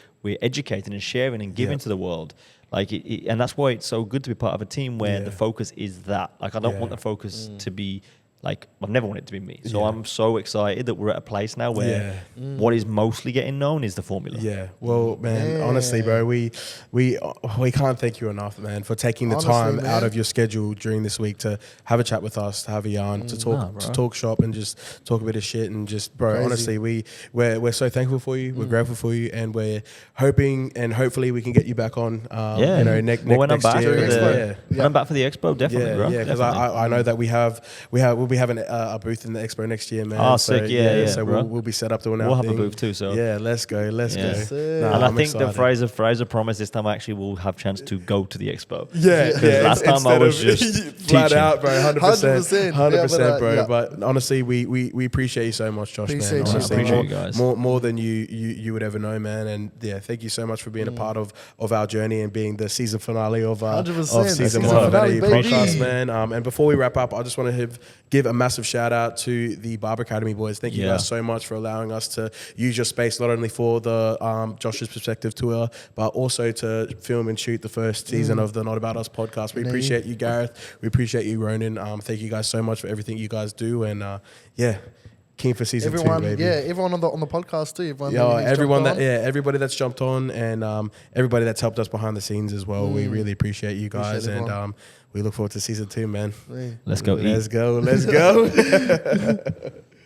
educating and sharing and giving Yeah. to the world. Like and that's why it's so good to be part of a team where Yeah. the focus is that. Like I don't Yeah. want the focus to be. Like, I've never wanted it to be me. So Yeah. I'm so excited that we're at a place now where what is mostly getting known is the formula. Yeah. Well, man, Yeah. honestly, bro, we can't thank you enough, man, for taking the Honestly, time man. out of your schedule during this week to have a chat with us, to have a yarn, to talk, Nah, bro. to talk shop, and just talk a bit of shit, and just, bro, Crazy. honestly, we're so thankful for you. We're grateful for you, and we're hoping and hopefully we can get you back on. Yeah. You know, When next I'm back year. for the Yeah. when I'm back for the expo, definitely, Yeah, bro. yeah, because Definitely. I know that we'll be having a booth in the expo next year, man. Oh, so, sick, yeah, So bro. we'll be set up doing our We'll have a thing. booth too, so. Yeah, let's go. Yes, sir. Nah, And I I'm think that excited. Fraser promised this time actually we'll have chance to go to the expo. Yeah, last time I instead was of just flat teaching. out, bro. 100%, 100%, bro. yeah. But honestly, we appreciate you so much, Josh. Appreciate man. you, Honestly, appreciate more, you guys. more than you would ever know, man. And yeah, thank you so much for being a part of our journey and being the season finale of 100%, season season one of finale, NAU baby. podcast, man. And before we wrap up, I just want to give a massive shout out to the Barber Academy boys. Thank you Yeah. guys so much for allowing us to use your space, not only for the Josh's Perspective tour, but also to film and shoot the first season of the Not About Us podcast. We appreciate you, Gareth. We appreciate you, Ronan. Thank you guys so much for everything you guys do. And yeah, keen for season Everyone, 2, baby. yeah, everyone on the podcast too. Everyone, Yeah, who's everyone jumped that on. everybody that's jumped on, and everybody that's helped us behind the scenes as well. We really appreciate you guys, Appreciate and everyone. we look forward to season 2, man. Yeah. Let's go eat. Let's go.